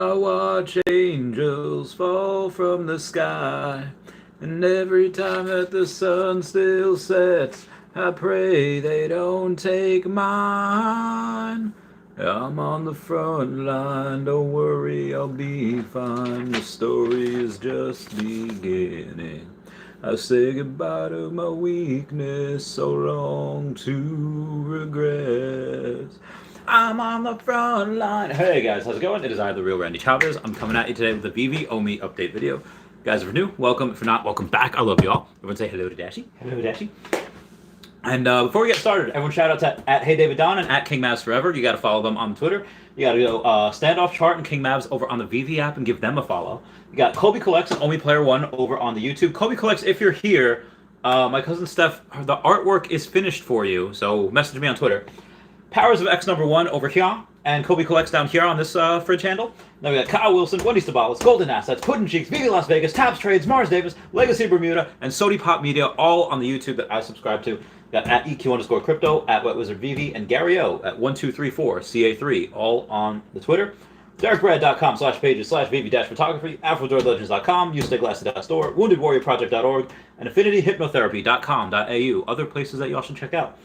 I watch angels fall from the sky, and every time that the sun still sets, I pray they don't take mine. I'm on the front line, don't worry, I'll be fine. The story is just beginning. I say goodbye to my weakness, so long to regrets. I'm on the front line. Hey guys, how's it going? It is I, the real Randy Chavez. I'm coming at you today with a Veve Omi update video. Guys, if you're new, welcome. If you're not, welcome back. I love y'all. Everyone say hello to Dashy. Hello, Dashy. And before we get started, everyone shout out to at Hey David Don and at King Mavs Forever. You got to follow them on Twitter. You got to go Standoff Chart and King Mavs over on the Veve app and give them a follow. You got Kobe Collects and Omi Player One over on the YouTube. Kobe Collects, if you're here, my cousin Steph, the artwork is finished for you. So message me on Twitter. Powers of X number 1 over here, and Kobe Collects down here on this fridge handle. Then we got Kyle Willson, Wendy Stibalis, Golden Assets, Puddin' Cheeks, Veve Las Vegas, Tabs Trades, Mars Davis, Legacy Bermuda, and Sody Pop Media, all on the YouTube that I subscribe to. We got at EQ_crypto, at Wet Wizard Veve, and Gary O at 1234CA3, all on the Twitter. DerekBrad.com/pages/Veve-photography, AfroDoorLegends.com, UseStayGlassy.store, WoundedWarriorProject.org, and AffinityHypnotherapy.com.au, other places that y'all should check out.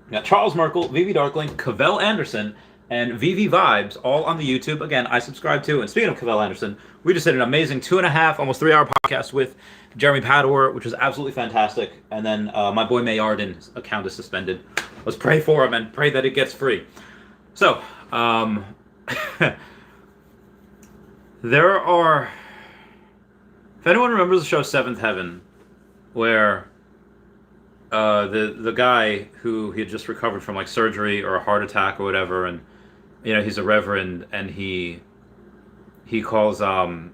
We got Charles Merkel, Veve Darkling, Cavell Anderson, and Veve Vibes, all on the YouTube. Again, I subscribe to. And speaking of Cavell Anderson, we just did an amazing 2.5, almost 3-hour podcast with Jeremy Pedor, which was absolutely fantastic. And then my boy Mayardin's account is suspended. Let's pray for him and pray that it gets free. So, there are... If anyone remembers the show Seventh Heaven, where... the guy who he had just recovered from like surgery or a heart attack or whatever, and you know he's a reverend, and he calls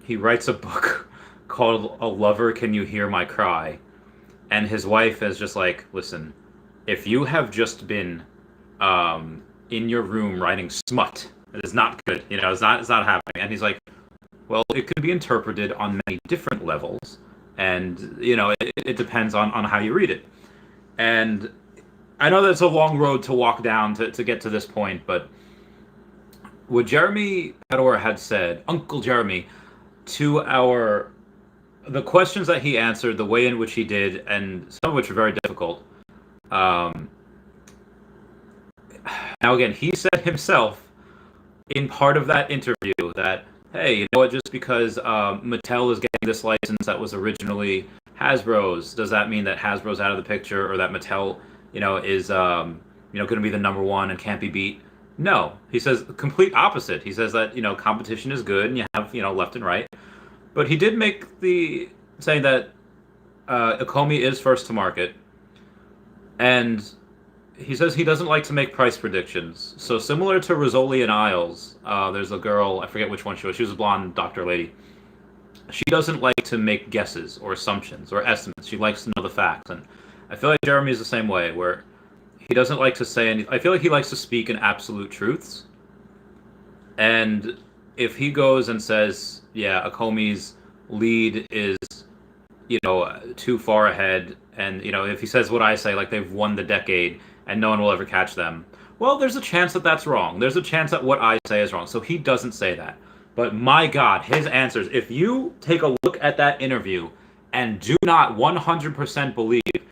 he writes a book called A Lover Can You Hear My Cry, and his wife is just like, listen, if you have just been in your room writing smut, it is not good, you know, it's not happening. And he's like, well, it could be interpreted on many different levels, and you know it depends on how you read it. And I know that's a long road to walk down to get to this point, but what Jeremy Pedor had said, Uncle Jeremy, to the questions that he answered, the way in which he did, and some of which are very difficult. Now again, he said himself in part of that interview that, hey, you know what, just because Mattel is getting this license that was originally Hasbro's, does that mean that Hasbro's out of the picture, or that Mattel, you know, is going to be the number one and can't be beat? No, he says the complete opposite. He says that, you know, competition is good and you have, you know, left and right. But he did make the saying that Akomi is first to market, and he says he doesn't like to make price predictions. So similar to Rizzoli and Isles, there's a girl, I forget which one she was. She was a blonde doctor lady. She doesn't like to make guesses or assumptions or estimates. She likes to know the facts. And I feel like Jeremy is the same way, where he doesn't like to say anything. I feel like he likes to speak in absolute truths. And if he goes and says, yeah, Akomi's lead is, you know, too far ahead, and, you know, if he says what I say, like they've won the decade and no one will ever catch them, well, there's a chance that that's wrong. There's a chance that what I say is wrong. So he doesn't say that. But my God, his answers, if you take a look at that interview and do not 100% believe that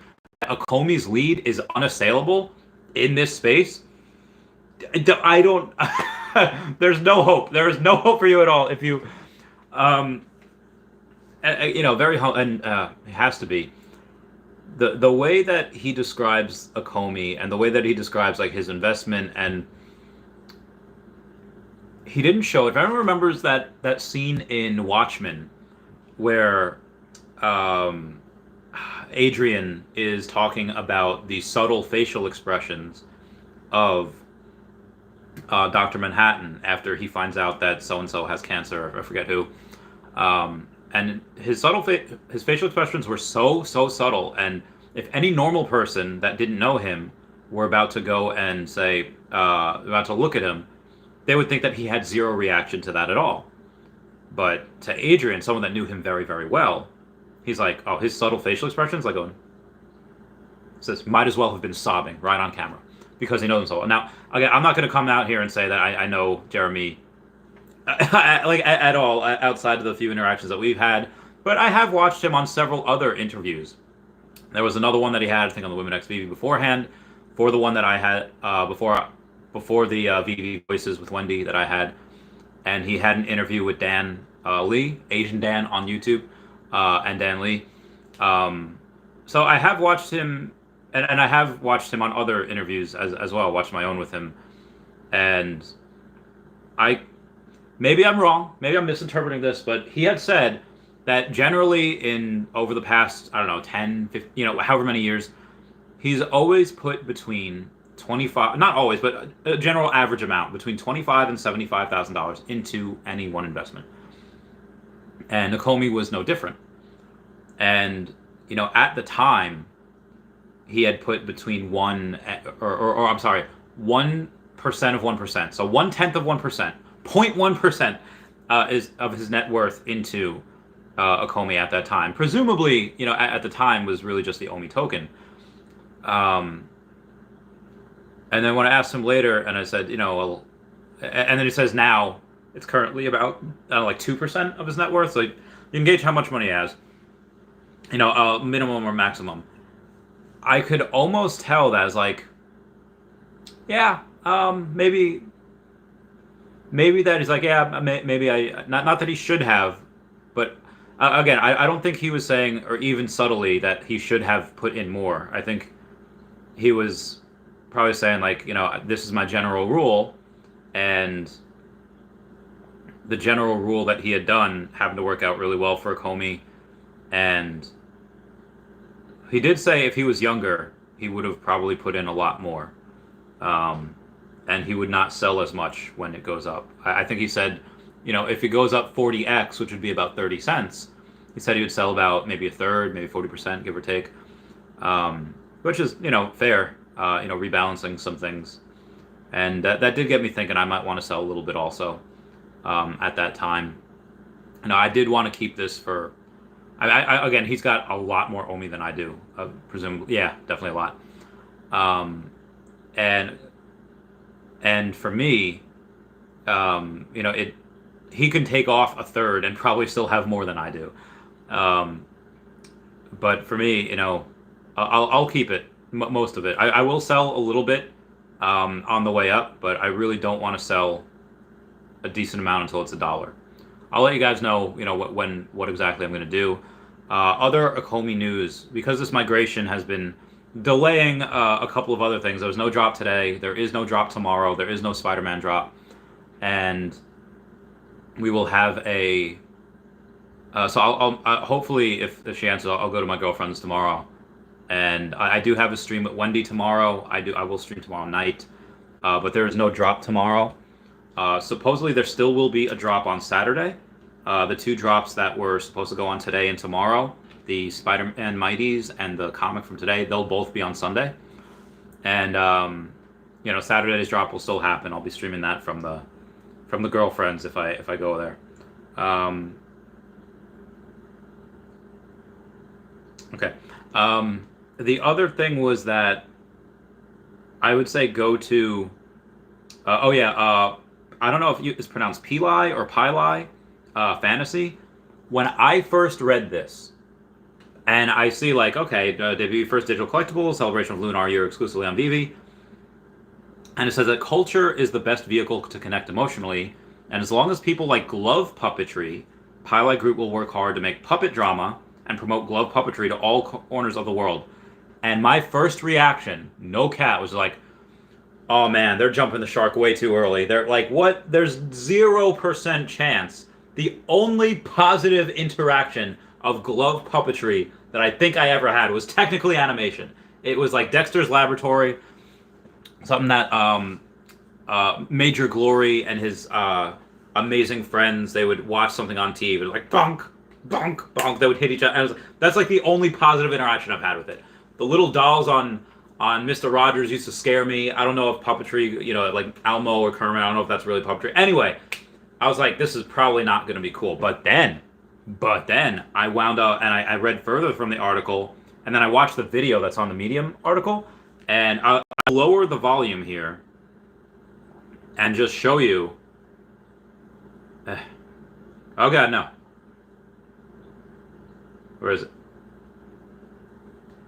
Akomi's lead is unassailable in this space, I don't, there's no hope. There is no hope for you at all if you, you know, it has to be. The way that he describes Akomi and the way that he describes like his investment, and he didn't show it. If anyone remembers that scene in Watchmen where Adrian is talking about the subtle facial expressions of Dr. Manhattan after he finds out that so-and-so has cancer, I forget who. And his facial expressions were so subtle, and if any normal person that didn't know him were about to go and say, about to look at him, they would think that he had zero reaction to that at all. But to Adrian, someone that knew him very, very well, he's like, oh, his subtle facial expressions, like going, says, might as well have been sobbing right on camera because he knows him so well. Now, again, I'm not going to come out here and say that I know Jeremy like at all outside of the few interactions that we've had. But I have watched him on several other interviews. There was another one that he had, I think, on the Women X Veve beforehand. For the one that I had before the Veve Voices with Wendy that I had, and he had an interview with Dan Lee, Asian Dan on YouTube, and Dan Lee. So I have watched him, and I have watched him on other interviews as well. Watched my own with him, and maybe I'm wrong, maybe I'm misinterpreting this, but he had said that generally in over the past, I don't know, 10, 15, however many years, he's always put between 25, not always, but a general average amount between $25,000 and $75,000 into any one investment. And Nakomi was no different. And, at the time, he had put between 1% of 1%. So 1/10 of 1%, 0.1% is of his net worth into Nakomi at that time. Presumably, at the time was really just the Omi token. And then when I asked him later, and I said, and then he says now it's currently about like 2% of his net worth. So you can gauge how much money he has, minimum or maximum. I could almost tell that as like, yeah, maybe that he's like, yeah, maybe not that he should have, but again, I don't think he was saying, or even subtly, that he should have put in more. I think he was probably saying like, this is my general rule, and the general rule that he had done happened to work out really well for Nakomi. And he did say if he was younger, he would have probably put in a lot more. And he would not sell as much when it goes up. I think he said, if it goes up 40x, which would be about 30 cents, he said he would sell about maybe a third, maybe 40%, give or take. Which is, fair, rebalancing some things. And that did get me thinking I might want to sell a little bit also at that time. I did want to keep this for... again, he's got a lot more Omi than I do, presumably. Yeah, definitely a lot. And for me, he can take off a third and probably still have more than I do. But for me, I'll keep it, most of it. I will sell a little bit on the way up, but I really don't want to sell a decent amount until it's $1. I'll let you guys know, what exactly I'm going to do. Other Nakomi news, because this migration has been delaying a couple of other things. There was no drop today. There is no drop tomorrow. There is no Spider-Man drop. And we will have a... so I'll hopefully, if she answers, I'll go to my girlfriend's tomorrow. And I do have a stream with Wendy tomorrow. I will stream tomorrow night. But there is no drop tomorrow. Supposedly there still will be a drop on Saturday. The two drops that were supposed to go on today and tomorrow, the Spider-Man Mighties and the comic from today, they'll both be on Sunday. And Saturday's drop will still happen. I'll be streaming that from the girlfriends if I go there. Okay. The other thing was that I would say go to... I don't know if it's pronounced Pili or Pili Fantasy. When I first read this, and I see like, okay, debut first digital collectible, celebration of Lunar Year exclusively on Veve. And it says that culture is the best vehicle to connect emotionally, and as long as people like glove puppetry, Pili Group will work hard to make puppet drama and promote glove puppetry to all corners of the world. And my first reaction, no cat, was like, oh man, they're jumping the shark way too early. They're like, what? There's 0% chance. The only positive interaction of glove puppetry that I think I ever had was technically animation. It was like Dexter's Laboratory, something that Major Glory and his amazing friends, they would watch something on TV, like bonk, bonk, bonk. They would hit each other. And that's like the only positive interaction I've had with it. The little dolls on Mr. Rogers used to scare me. I don't know if puppetry, like Elmo or Kermit, I don't know if that's really puppetry. Anyway, I was like, this is probably not going to be cool. But then I wound up and I read further from the article, and then I watched the video that's on the Medium article, and I'll lower the volume here and just show you Eh. Oh god, no. Where is it?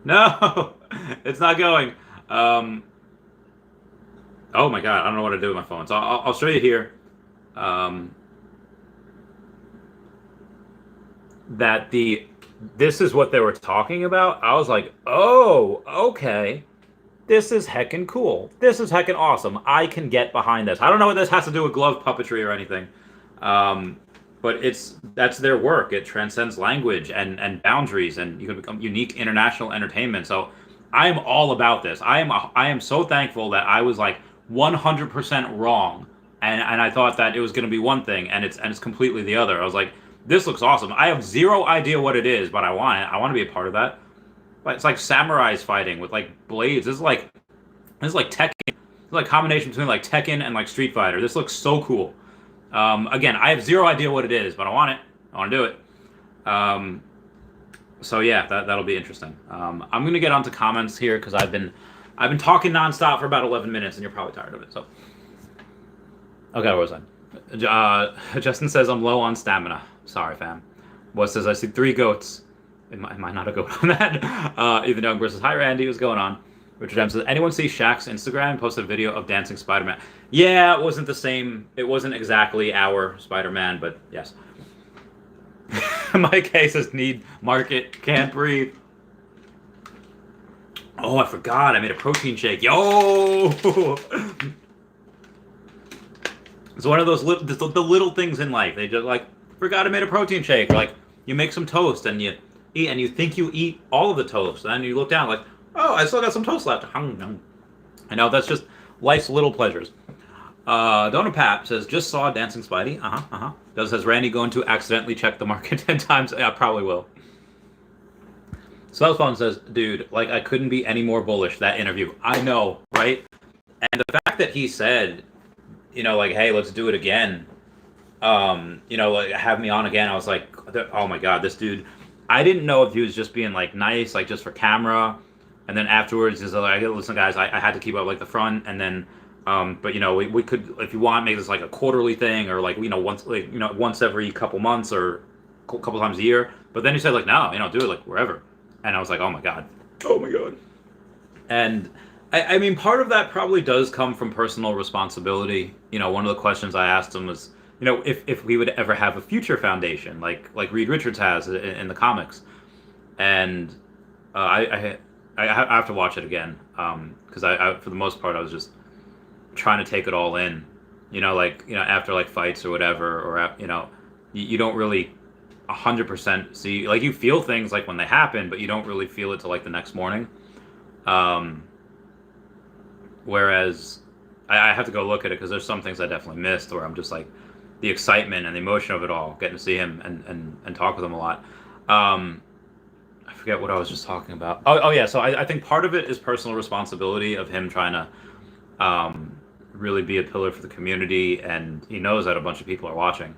No, it's not going. Um, oh my god, I don't know what to do with my phone. So I'll show you here. Um, that this is what they were talking about. I was like, oh, okay. This is heckin' cool. This is heckin' awesome. I can get behind this. I don't know what this has to do with glove puppetry or anything. Um, but that's their work. It transcends language and boundaries, and you can become unique international entertainment. So I am all about this. I am so thankful that I was like 100% wrong, and I thought that it was going to be one thing, and it's completely the other. I was like, this looks awesome. I have zero idea what it is, but I want it. I want to be a part of that. It's like samurais fighting with like blades. This is like Tekken. It's like a combination between like Tekken and like Street Fighter. This looks so cool. Again, I have zero idea what it is, but I want it. I want to do it. So yeah, that'll be interesting. I'm gonna get onto comments here because I've been talking nonstop for about 11 minutes, and you're probably tired of it. So okay, where was I? Justin says I'm low on stamina. Sorry, fam. What says I see 3 goats. It might not a goat on that. Ethan Young versus Hi Randy. What's going on? Richard M says, anyone see Shaq's Instagram? Posted a video of dancing Spider-Man. Yeah, it wasn't the same. It wasn't exactly our Spider-Man, but yes. My case says need market, can't breathe. Oh, I forgot. I made a protein shake. Yo! It's one of those the little things in life. They just like, forgot I made a protein shake. Like, you make some toast and you eat, and you think you eat all of the toast, and then you look down like, oh, I still got some toast left. I know, that's just life's little pleasures. Donna Pap says, just saw Dancing Spidey. Does has Randy going to accidentally check the market 10 times? Yeah, probably will. Spellspawn says, dude, like, I couldn't be any more bullish, that interview. I know, right? And the fact that he said, you know, like, hey, let's do it again. You know, like, have me on again. I was like, oh my god, this dude. I didn't know if he was just being like nice, like just for camera, and then afterwards he's like, listen guys, I had to keep up like the front, and then but you know, we could, if you want, make this like a quarterly thing, or like, you know, once every couple months or a couple times a year. But then he said like, no, you know, do it like wherever. And I was like, oh my god. And I mean, part of that probably does come from personal responsibility. You know, one of the questions I asked him was, you know, if we would ever have a future foundation like Reed Richards has in the comics. And I have to watch it again, because I for the most part I was just trying to take it all in. You know, like, you know, after like fights or whatever, or you know, you don't really 100% see, like, you feel things like when they happen, but you don't really feel it till like the next morning. Whereas I have to go look at it because there's some things I definitely missed where I'm just like, the excitement and the emotion of it all, getting to see him and talk with him a lot. I forget what I was just talking about. Oh yeah, so I think part of it is personal responsibility of him trying to really be a pillar for the community, and he knows that a bunch of people are watching,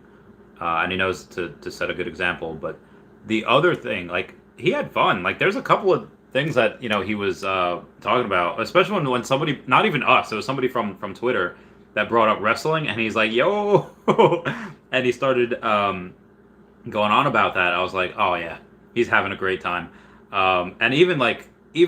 and he knows to set a good example. But the other thing, like, he had fun. Like, there's a couple of things that, you know, he was talking about, especially when somebody, not even us, it was somebody from Twitter that brought up wrestling, and he's like, yo, and he started going on about that. I was like, oh yeah, he's having a great time. And even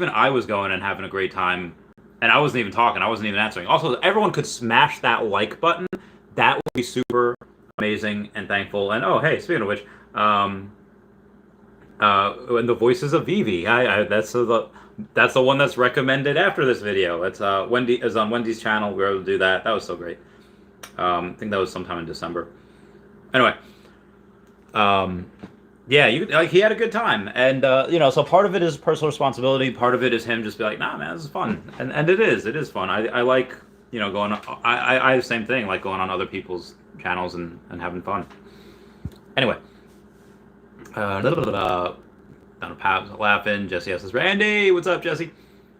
I was going and having a great time, and I wasn't even talking, I wasn't even answering. Also, if everyone could smash that like button, that would be super amazing and thankful. And oh, hey, speaking of which, and the voices of Veve, that's the one that's recommended after this video. It's Wendy is on Wendy's channel. We were able to do that. That was so great. I think that was sometime in December. Anyway, yeah, he had a good time, and you know, so part of it is personal responsibility. Part of it is him just be like, nah, man, this is fun, and it is fun. I like, you know, going. I have the same thing, like going on other people's channels and having fun. Anyway. Down a Pab's laughing. Jesse says, Randy, what's up, Jesse?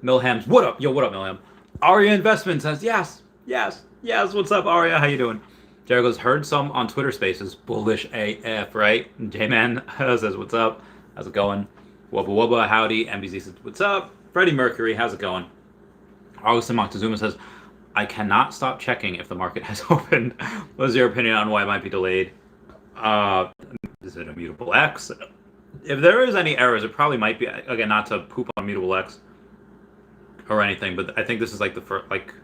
Milham's, what up? Yo, what up, Milham? Arya Investment says, yes, what's up, Arya? How you doing? Jericho's heard some on Twitter Spaces. Bullish AF, right? J-Man says, what's up? How's it going? Wubba Wubba, howdy. MBZ says, what's up? Freddie Mercury, how's it going? Augustin Moctezuma says, I cannot stop checking if the market has opened. What is your opinion on why it might be delayed? Is it a mutable X? If there is any errors, it probably might be, again, not to poop on mutable X or anything, but I think this is like the first, like,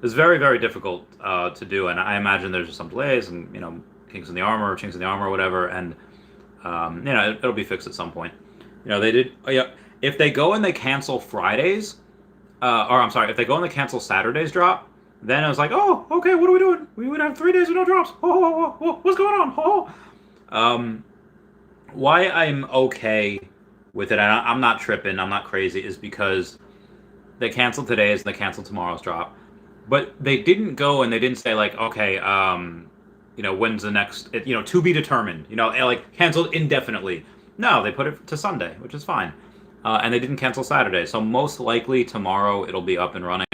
it's very, very difficult to do, and I imagine there's just some delays and, kinks in the armor or chinks in the armor or whatever, and, it'll be fixed at some point. They did, if they go and they cancel Fridays, or I'm sorry, if they go and they cancel Saturday's drop, then I was like, oh, okay, what are we doing? We would have 3 days with no drops. What's going on? Why I'm okay with it, and I'm not tripping, I'm not crazy, is because they canceled today's and they canceled tomorrow's drop. But they didn't go and they didn't say, like, okay, when's the next, to be determined, like canceled indefinitely. No, they put it to Sunday, which is fine. And they didn't cancel Saturday. So most likely tomorrow it'll be up and running,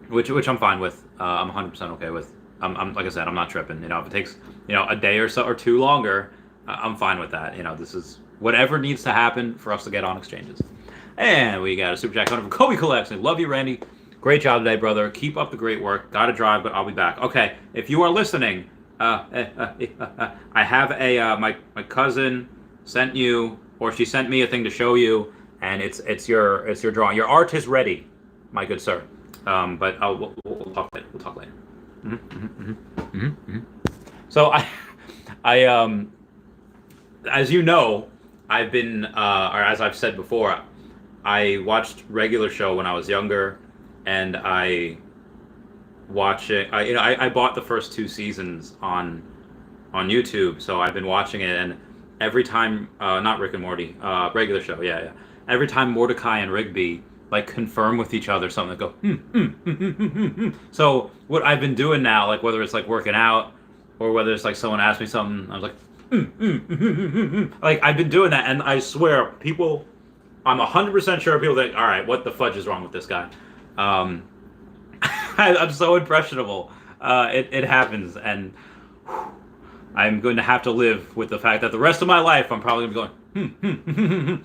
which I'm fine with. I'm 100% okay with. I'm like I said, I'm not tripping. If it takes, a day or so or two longer, I'm fine with that. This is whatever needs to happen for us to get on exchanges. And we got a super chat coming from Kobe Collection. Love you, Randy. Great job today, brother. Keep up the great work. Gotta drive, but I'll be back. Okay, if you are listening, I have my cousin sent you, or she sent me a thing to show you, and it's your drawing. Your art is ready, my good sir. But we'll talk later. We'll talk later. So I as you know, I've been, or as I've said before, I watched regular show when I was younger, and I bought the first 2 seasons on YouTube, so I've been watching it, and every time, not Rick and Morty, regular show, yeah. Every time Mordecai and Rigby like confirm with each other something, they go, So what I've been doing now, like whether it's like working out or whether it's like someone asks me something, I was like, like I've been doing that, and I swear people, I'm 100% sure people think, all right, what the fudge is wrong with this guy? I'm so impressionable. It happens, and I'm going to have to live with the fact that the rest of my life I'm probably going to be going,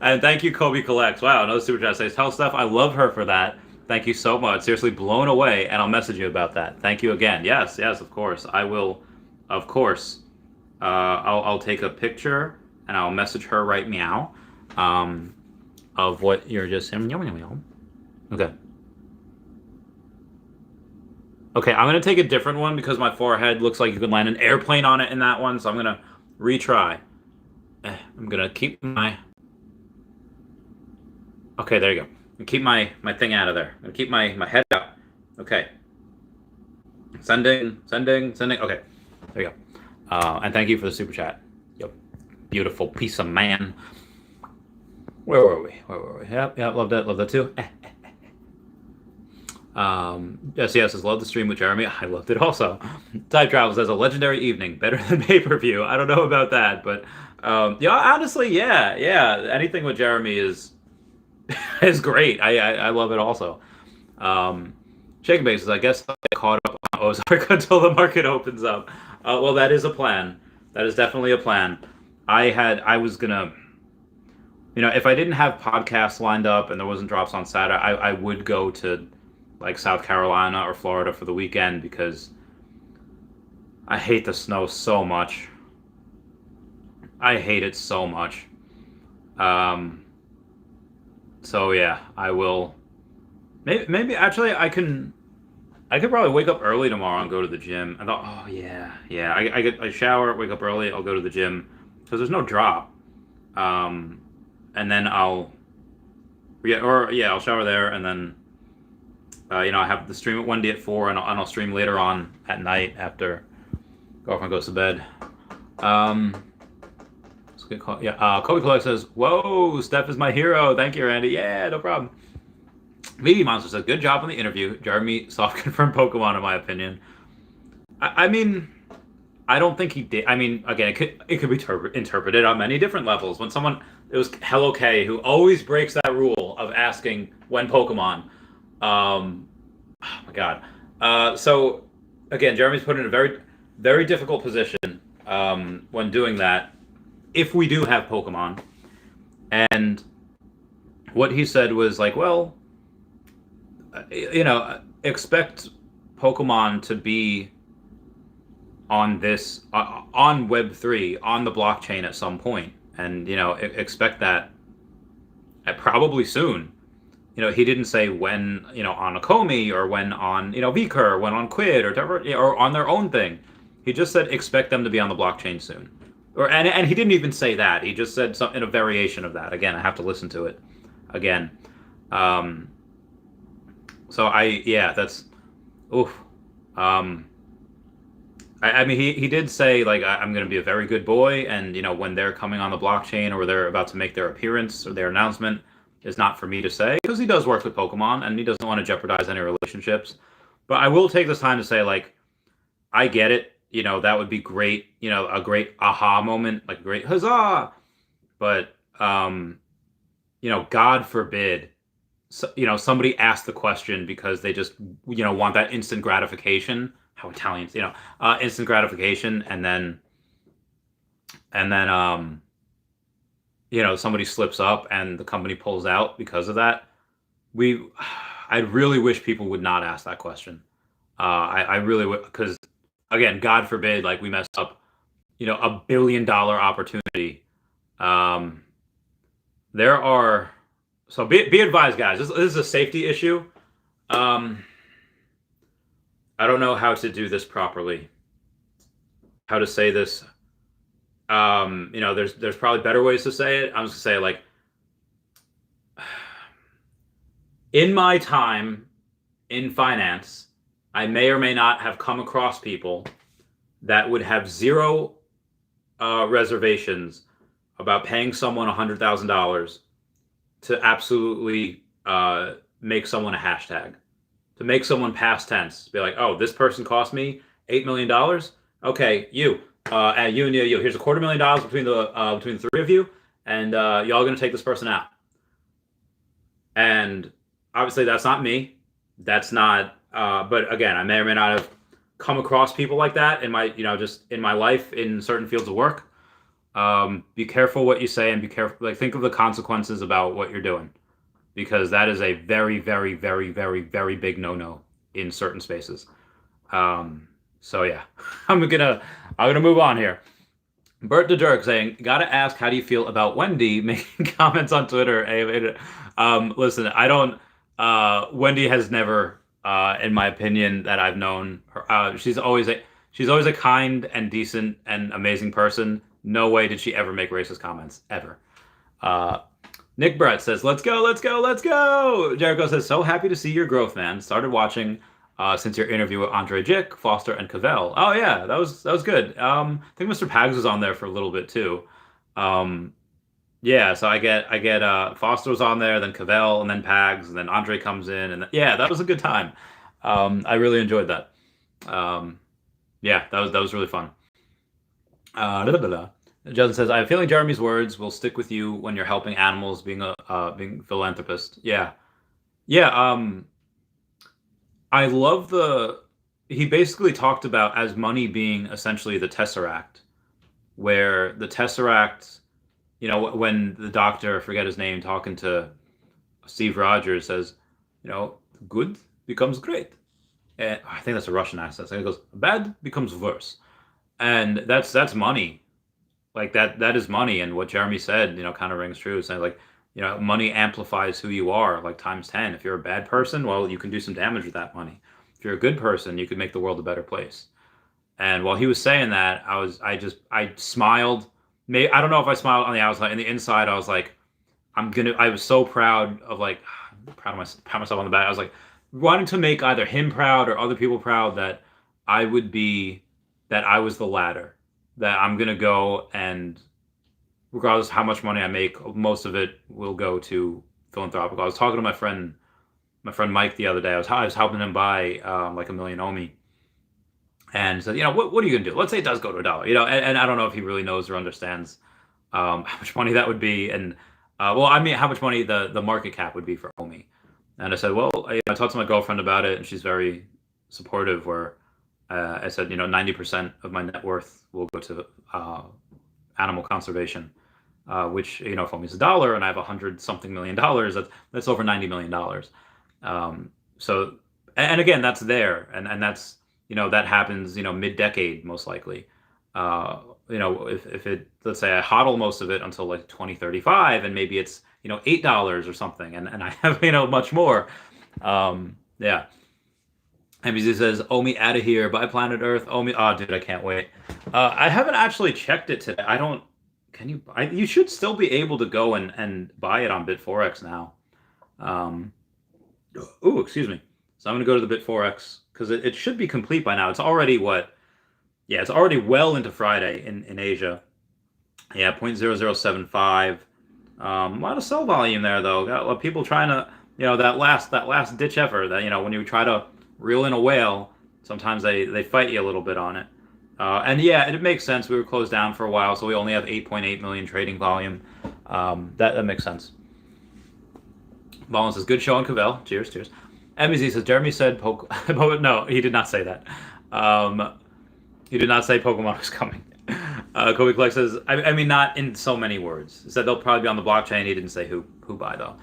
and thank you, Kobe Collects. Wow, another super chat says, tell Steph I love her for that. Thank you so much. Seriously, blown away, and I'll message you about that. Thank you again. Yes, of course. I will, of course. I'll take a picture, and I'll message her right meow, of what you're just saying. Okay. Okay, I'm going to take a different one because my forehead looks like you could land an airplane on it in that one, so I'm going to retry. I'm going to keep my... Okay, there you go. Keep my thing out of there. I'm going to keep my head out. Okay. Sending. Okay, there you go. And thank you for the super chat. Yep. Beautiful piece of man. Where were we? Yep, love that too. Yes, love the stream with Jeremy. I loved it also. Time Travel says, a legendary evening, better than pay-per-view. I don't know about that, but honestly, yeah. Anything with Jeremy is great. I love it also. Shaking Bases, I guess I caught up on Ozark until the market opens up. Well, that is a plan. That is definitely a plan. I was gonna, if I didn't have podcasts lined up and there wasn't drops on Saturday, I would go to like South Carolina or Florida for the weekend because I hate the snow so much. I hate it so much. So yeah, I will. Maybe actually I could probably wake up early tomorrow and go to the gym. I thought, oh yeah. I shower, wake up early, I'll go to the gym because there's no drop. And then I'll shower there, and then I have the stream at Wendy at 4, and I'll stream later on at night after girlfriend goes to bed. It's a good call. Yeah. Kobe Clark says, "Whoa, Steph is my hero. Thank you, Randy. Yeah, no problem." Veve Monster says, "Good job on the interview. Jeremy soft confirmed Pokemon, in my opinion." I mean, I don't think he did. I mean, again, it could be interpreted on many different levels. When it was Hello K who always breaks that rule of asking when Pokemon. Oh my God. So again, Jeremy's put in a very, very difficult position when doing that. If we do have Pokemon, and what he said was like, well, expect Pokemon to be on this on Web3 on the blockchain at some point, and expect that probably soon. He didn't say when, on Akomi or when on, Vcur, or when on Quid or on their own thing. He just said expect them to be on the blockchain soon. And he didn't even say that. He just said something, a variation of that. Again, I have to listen to it again. That's, oof. I mean, he did say, like, I'm going to be a very good boy, and, when they're coming on the blockchain or they're about to make their appearance or their announcement is not for me to say, because he does work with Pokemon, and he doesn't want to jeopardize any relationships. But I will take this time to say, like, I get it. That would be great, a great aha moment, like a great huzzah. But, God forbid, somebody asked the question because they just, want that instant gratification. How Italians, instant gratification, and then somebody slips up and the company pulls out because of that. I really wish people would not ask that question. I really would, because again, God forbid, like, we mess up, $1 billion opportunity. There are, so be advised, guys. This is a safety issue. I don't know how to do this properly. How to say this. There's probably better ways to say it. I'm just gonna say, like, in my time in finance, I may or may not have come across people that would have zero reservations about paying someone $100,000 to absolutely make someone a hashtag. To make someone past tense, be like, oh, this person cost me $8 million. Okay, you and you. Here's $250,000 between the three of you, and y'all gonna take this person out. And obviously, that's not me. That's not. But again, I may or may not have come across people like that in my, just in my life in certain fields of work. Be careful what you say, and be careful. Like, think of the consequences about what you're doing, because that is a very, very, very, very, very big no-no in certain spaces. So yeah, I'm gonna move on here. Bert DeDurk saying, "Gotta ask, how do you feel about Wendy making comments on Twitter?" Listen, I don't. Wendy has never, in my opinion, that I've known her. She's always a kind and decent and amazing person. No way did she ever make racist comments, ever. Nick Brett says, let's go, let's go, let's go. Jericho says, so happy to see your growth, man. Started watching since your interview with Andre Jick, Foster, and Cavell. Oh, yeah, that was good. I think Mr. Pags was on there for a little bit, too. Yeah, so I get Foster was on there, then Cavell, and then Pags, and then Andre comes in. And yeah, that was a good time. I really enjoyed that. Yeah, that was really fun. Justin says, I have a feeling Jeremy's words will stick with you when you're helping animals, being a philanthropist. Yeah. I love he basically talked about as money being essentially the Tesseract, where the Tesseract, when the doctor, I forget his name, talking to Steve Rogers, says, good becomes great. And I think that's a Russian accent. So he goes, bad becomes worse. And that's money. Like, that is money. And what Jeremy said, kind of rings true, saying, like, money amplifies who you are, like, times 10. If you're a bad person, well, you can do some damage with that money. If you're a good person, you could make the world a better place. And while he was saying that, I smiled. I don't know if I smiled on the outside. In the inside, I was like, I was so proud of, like, proud of myself on the back. I was like, wanting to make either him proud or other people proud that I was the latter. That I'm going to go, and regardless of how much money I make, most of it will go to philanthropic. I was talking to my friend Mike the other day. I was helping him buy like 1 million OMI, and said, what are you going to do? Let's say it does go to $1, and I don't know if he really knows or understands how much money that would be, and how much money the market cap would be for OMI. And I said, well, I talked to my girlfriend about it, and she's very supportive, where I said, 90% of my net worth will go to animal conservation, which, if OMI is $1 and I have $100-something million, that's over $90 million. and again, that's there, and that's, that happens, mid-decade most likely. If it, let's say I hodl most of it until like 2035, and maybe it's, $8 or something, and I have, much more. Yeah. NBC says, "Omi out of here, bye planet Earth." Omi, oh dude, I can't wait. I haven't actually checked it today. I don't. Can you? You should still be able to go and buy it on Bit4X now. Ooh, excuse me. So I'm going to go to the Bit4X because it should be complete by now. It's already what? Yeah, it's already well into Friday in Asia. Yeah, 0.0075. A lot of sell volume there though. Got a lot of people trying to, that last ditch effort that, when you try to reel in a whale, sometimes they fight you a little bit on it. And yeah, it makes sense. We were closed down for a while, so we only have 8.8 million trading volume. That makes sense. Ballin says, "Good show on Cavell." Cheers, cheers. MBZ says, "Jeremy said no, he did not say that. He did not say Pokemon was coming." Kobe Clark says, I mean, not in so many words. He said they'll probably be on the blockchain. He didn't say who by, though.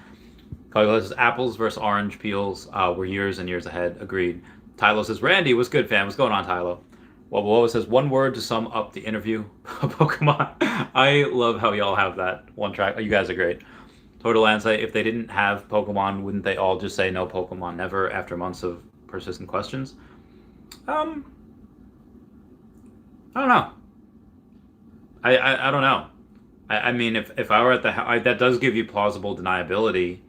Kobe Clark says, "Apples versus orange peels were years and years ahead." Agreed. Tylo says, "Randy, what's good, fam? What's going on, Tylo?" Well, says, "One word to sum up the interview." Pokemon. I love how y'all have that one track. You guys are great. Total Landsite, if they didn't have Pokemon, wouldn't they all just say no Pokemon never after months of persistent questions? I don't know. I don't know. I mean, if I were at that does give you plausible deniability.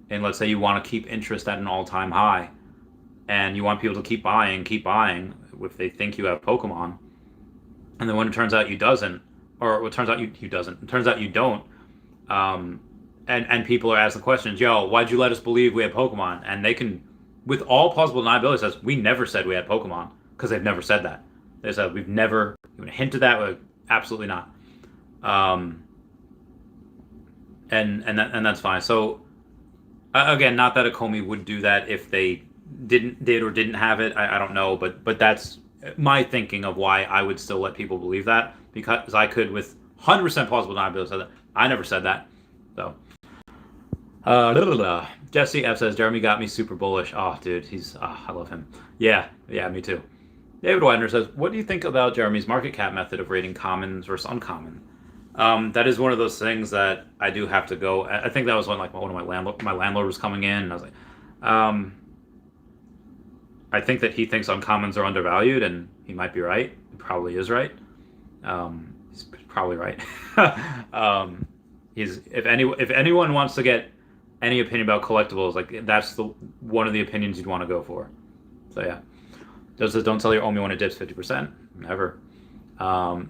And let's say you want to keep interest at an all-time high, and you want people to keep buying if they think you have Pokemon, and then when it turns out you doesn't, or it turns out you doesn't, it turns out you don't, and people are asking questions, "Yo, why'd you let us believe we had Pokemon?" And they can, with all plausible deniability, says, "We never said we had Pokemon," because they've never said that. They said, "We've never even hinted that." Like, absolutely not. And that's fine. So again, not that a Comey would do that if they did or didn't have it. I don't know, but that's my thinking of why I would still let people believe that, because I could with 100% plausible deniability say that I never said that. So Jesse F says, "Jeremy got me super bullish." Oh, dude, I love him. Yeah, me too. David Widener says, "What do you think about Jeremy's market cap method of rating commons versus uncommon?" That is one of those things that I do have to go. I think that was when like one of my landlord was coming in, and I was like, I think that he thinks uncommons are undervalued, and he might be right. He probably is right. He's probably right. If anyone wants to get any opinion about collectibles, like that's one of the opinions you'd want to go for. So yeah. Does this, "Don't sell your Omi when it dips 50%. Never.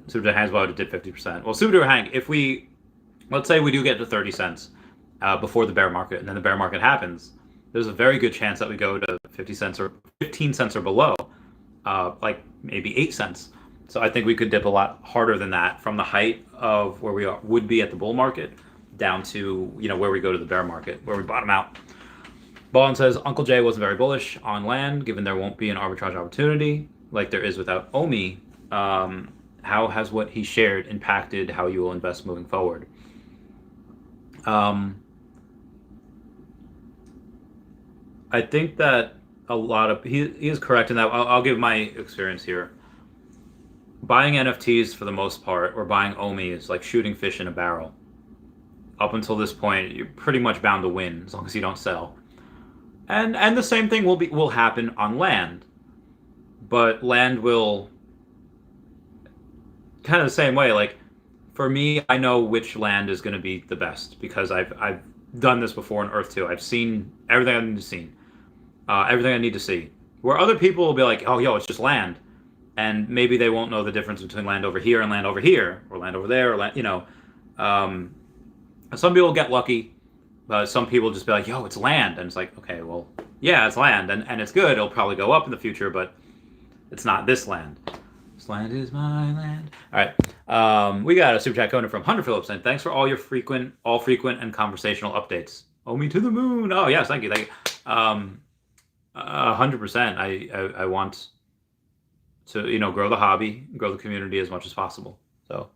Super Hangs about it dip 50%. Well, Super Hang, let's say we do get to 30 cents before the bear market, and then the bear market happens, there's a very good chance that we go to 50 cents or 15 cents or below, like maybe 8 cents. So I think we could dip a lot harder than that from the height of where we would be at the bull market down to, where we go to the bear market, where we bottom out. Ballin says, "Uncle Jay wasn't very bullish on land, given there won't be an arbitrage opportunity like there is without Omi. How has what he shared impacted how you will invest moving forward?" I think that a lot of he is correct in that. I'll give my experience here. Buying NFTs for the most part, or buying Omi, is like shooting fish in a barrel. Up until this point, you're pretty much bound to win as long as you don't sell. And the same thing will happen on land, but land will kind of the same way. Like for me, I know which land is going to be the best because I've done this before in Earth 2. I've seen everything I need to see, everything I need to see. Where other people will be like, "Oh, yo, it's just land," and maybe they won't know the difference between land over here and land over here, or land over there, or land, some people get lucky. Some people just be like, "Yo, it's land," and it's like, okay, well, yeah, it's land, and it's good. It'll probably go up in the future, but it's not this land. This land is my land. All right, we got a super chat coming from Hunter Phillips, and thanks for all your frequent and conversational updates. Omi to the moon. Oh yes, thank you. 100%. I want to grow the hobby, grow the community as much as possible. So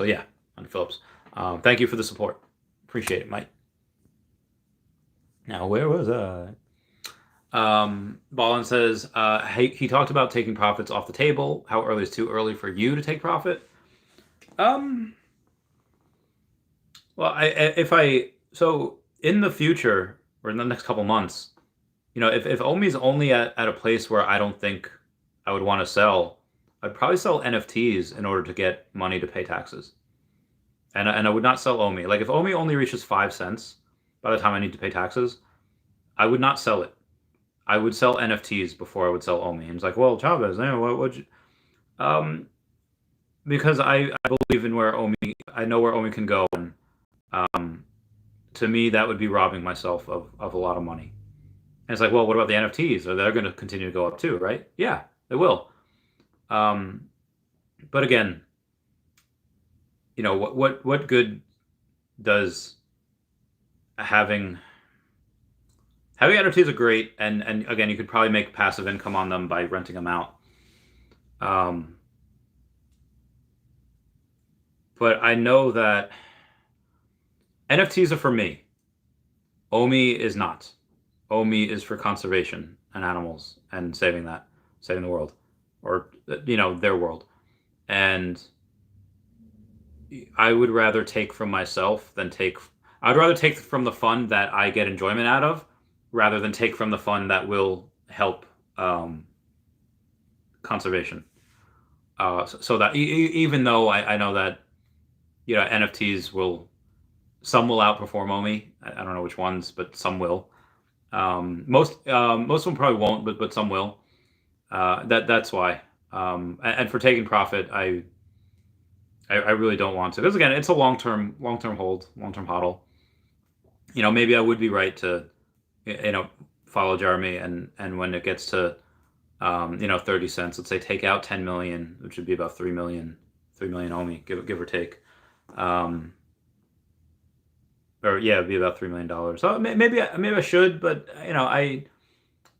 yeah, Hunter Phillips. Thank you for the support. Appreciate it, Mike. Now, where was I? Ballin says he talked about taking profits off the table. How early is too early for you to take profit? Um, well, if I so in the future or in the next couple months, if Omi's only at a place where I don't think I would want to sell, I'd probably sell NFTs in order to get money to pay taxes. And I would not sell Omi. Like if Omi only reaches 5 cents by the time I need to pay taxes, I would not sell it. I would sell NFTs before I would sell Omi. And it's like, well, Chavez, what would you? Um, because I believe in where Omi, I know where Omi can go, and um, to me that would be robbing myself of a lot of money. And it's like, well, what about the NFTs? Are they going to continue to go up too, right? Yeah, they will. Um, but again, what good does having NFTs are great, and again, you could probably make passive income on them by renting them out. But I know that NFTs are for me. Omi is not. Omi is for conservation and animals and saving the world, or their world. And I would rather take from myself than take. I'd rather take from the fund that I get enjoyment out of, rather than take from the fund that will help conservation. So that even though I know that NFTs some will outperform Omi. I don't know which ones, but some will. Most of them probably won't, but some will. That's why. And for taking profit, I really don't want to, because again, it's a long-term hold, long-term hodl. Maybe I would be right to follow Jeremy, and when it gets to 30 cents, let's say take out 10 million, which would be about 3 million Omi, give or take. Or yeah, it'd be about $3 million. So maybe I should, but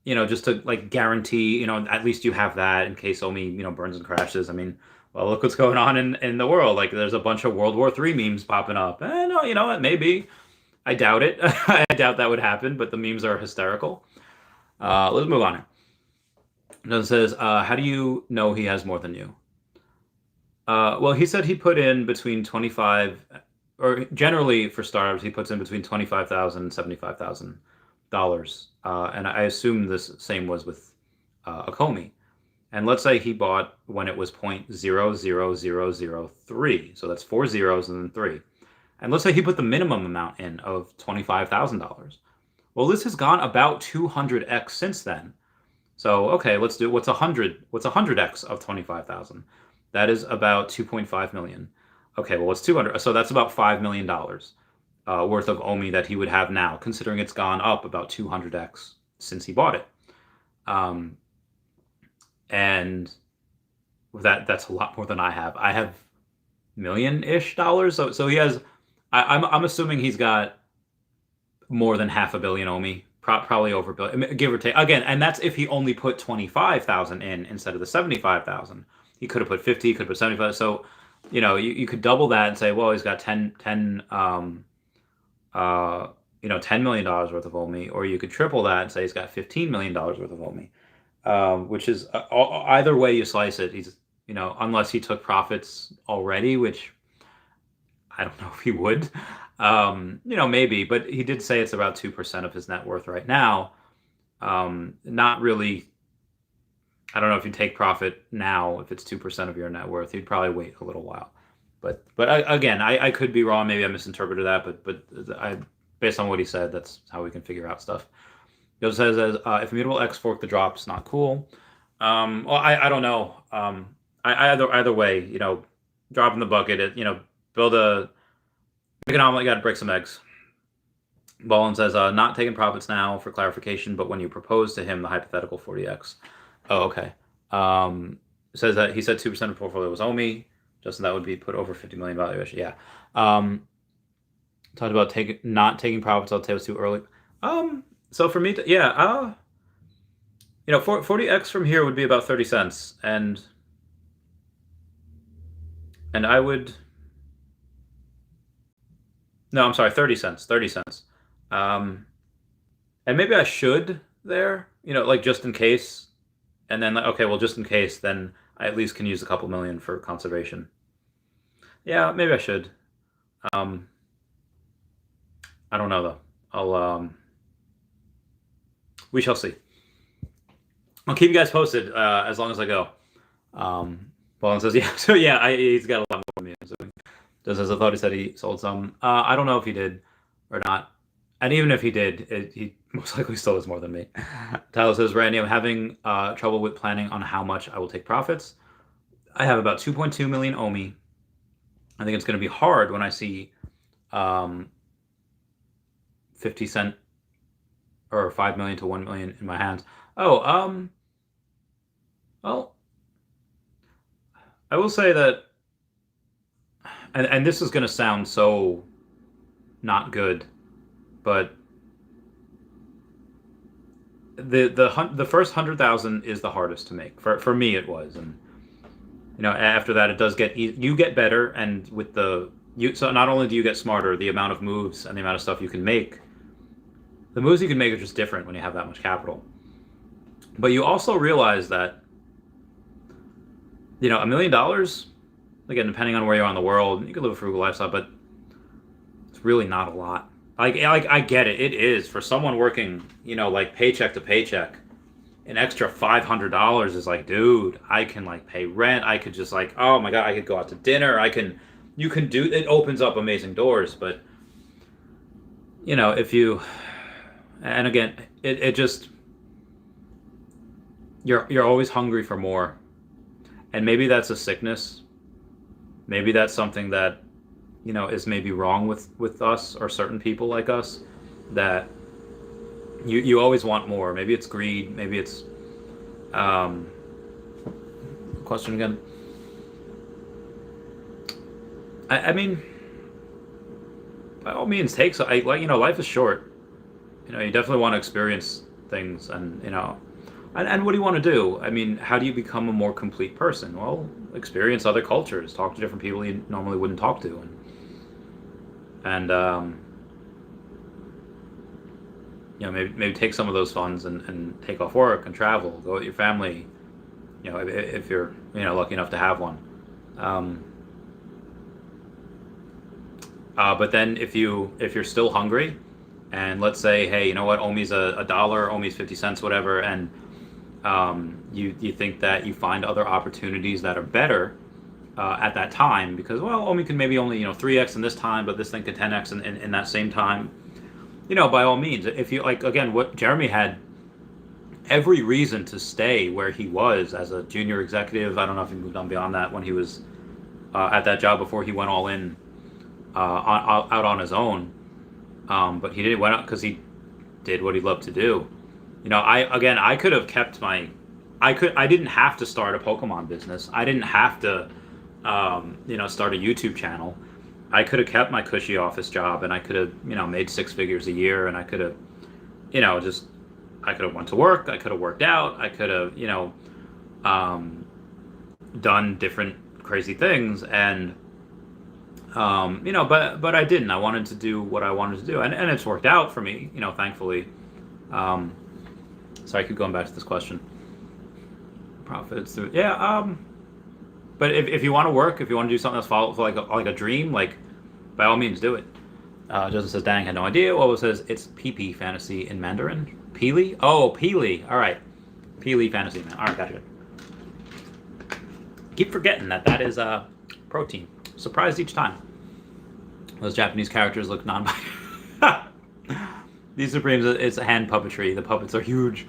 just to like guarantee, at least you have that in case Omi burns and crashes. I mean, well, look what's going on in the world. Like there's a bunch of World War III memes popping up. No, you know what? Maybe. I doubt it. I doubt that would happen, but the memes are hysterical. Let's move on. It says, how do you know he has more than you? Well, he said he put in between 25, or generally for startups, he puts in between $25,000 and $75,000. And I assume this same was with Akomi. And let's say he bought when it was 0.00003. So that's 4 zeros and then 3. And let's say he put the minimum amount in of $25,000. Well, this has gone about 200x since then. So, okay, let's do what's 100x of 25,000? That is about 2.5 million. Okay, well, what's 200? So that's about $5 million worth of Omi that he would have now, considering it's gone up about 200x since he bought it. And that's a lot more than I have. I have million-ish dollars. So he has. I'm assuming he's got more than $500 million Omi, probably over a billion, give or take. Again, and that's if he only put 25,000 in instead of the 75,000. He could have put 50, he could have put 75. So, you could double that and say, well, he's got $10 million worth of Omi, or you could triple that and say he's got $15 million worth of Omi, which is either way you slice it. He's, unless he took profits already, which I don't know if he would, maybe, but he did say it's about 2% of his net worth right now. Not really. I don't know if you take profit now, if it's 2% of your net worth, you'd probably wait a little while. But again, I could be wrong. Maybe I misinterpreted that, but based on what he said, that's how we can figure out stuff. He also says, if Immutable X fork the drops, not cool. Well, I don't know. Either way, drop in the bucket. Make an omelet. Got to break some eggs. Ballin says, not taking profits now for clarification, but when you propose to him the hypothetical 40x. Oh, okay. Says that he said 2% of portfolio was Omi. Justin, that would be put over 50 million valuation. Yeah. Talked about not taking profits. I'll tell you too early. So for me, 40x from here would be about 30 cents, and I would. No, I'm sorry, 30 cents. 30 cents. And maybe I should there. like just in case, and then like, okay, well, just in case, then I at least can use a couple million for conservation. Yeah, maybe I should. Um, I don't know though. I'll we shall see. I'll keep you guys posted as long as I go. Ballin says, yeah, so yeah, he's got a lot more than me. So just as I thought he said he sold some. I don't know if he did or not. And even if he did, he most likely still has more than me. Tyler says, Randy, I'm having trouble with planning on how much I will take profits. I have about 2.2 million OMI. I think it's going to be hard when I see 50 cent or 5 million to 1 million in my hands. Oh, well, I will say that, and this is going to sound so not good, but the first 100,000 is the hardest to make. For me, it was, and after that, it does get you get better, and with so not only do you get smarter, the amount of moves and the amount of stuff you can make, the moves you can make are just different when you have that much capital. But you also realize that $1 million, again, depending on where you are in the world, you can live a frugal lifestyle, but it's really not a lot. Like I get it. It is for someone working, like paycheck to paycheck. An extra $500 is like, dude, I can like pay rent. I could just like, oh my God, I could go out to dinner. You can do, it opens up amazing doors. But, if you, and again, it just, you're always hungry for more. And maybe that's a sickness. Maybe that's something that, is maybe wrong with us or certain people like us, that you always want more. Maybe it's greed. Maybe it's question again. I mean, by all means, life is short. You definitely want to experience things, and and what do you want to do? I mean, how do you become a more complete person? Well, experience other cultures, talk to different people you normally wouldn't talk to, and maybe take some of those funds and take off work and travel, go with your family, if you're lucky enough to have one. But then if you're still hungry, and let's say, hey, you know what, OMI's a dollar, OMI's 50 cents, whatever, and you think that you find other opportunities that are better at that time, because, well, OMI can maybe only 3x in this time, but this thing could 10x in that same time. By all means, if you like, again, what Jeremy had every reason to stay where he was as a junior executive. I don't know if he moved on beyond that when he was at that job before he went all in out on his own. But he went out because he did what he loved to do. I could have kept I didn't have to start a Pokemon business. I didn't have to, start a YouTube channel. I could have kept my cushy office job, and I could have, made 6 figures a year, and I could have, I could have went to work. I could have worked out. I could have, done different crazy things, and, but I didn't. I wanted to do what I wanted to do, and it's worked out for me, thankfully. So I keep going back to this question. Profits, but if you want to work, if you want to do something that's follow like a dream, like, by all means do it. Joseph says, dang, had no idea. Well, it says it's Pili Fantasy in Mandarin. Pili? Oh, Pili. All right. Pili Fantasy, man. All right, gotcha. Keep forgetting that is protein. Surprised each time. Those Japanese characters look non-binary. These Supremes, it's hand puppetry. The puppets are huge.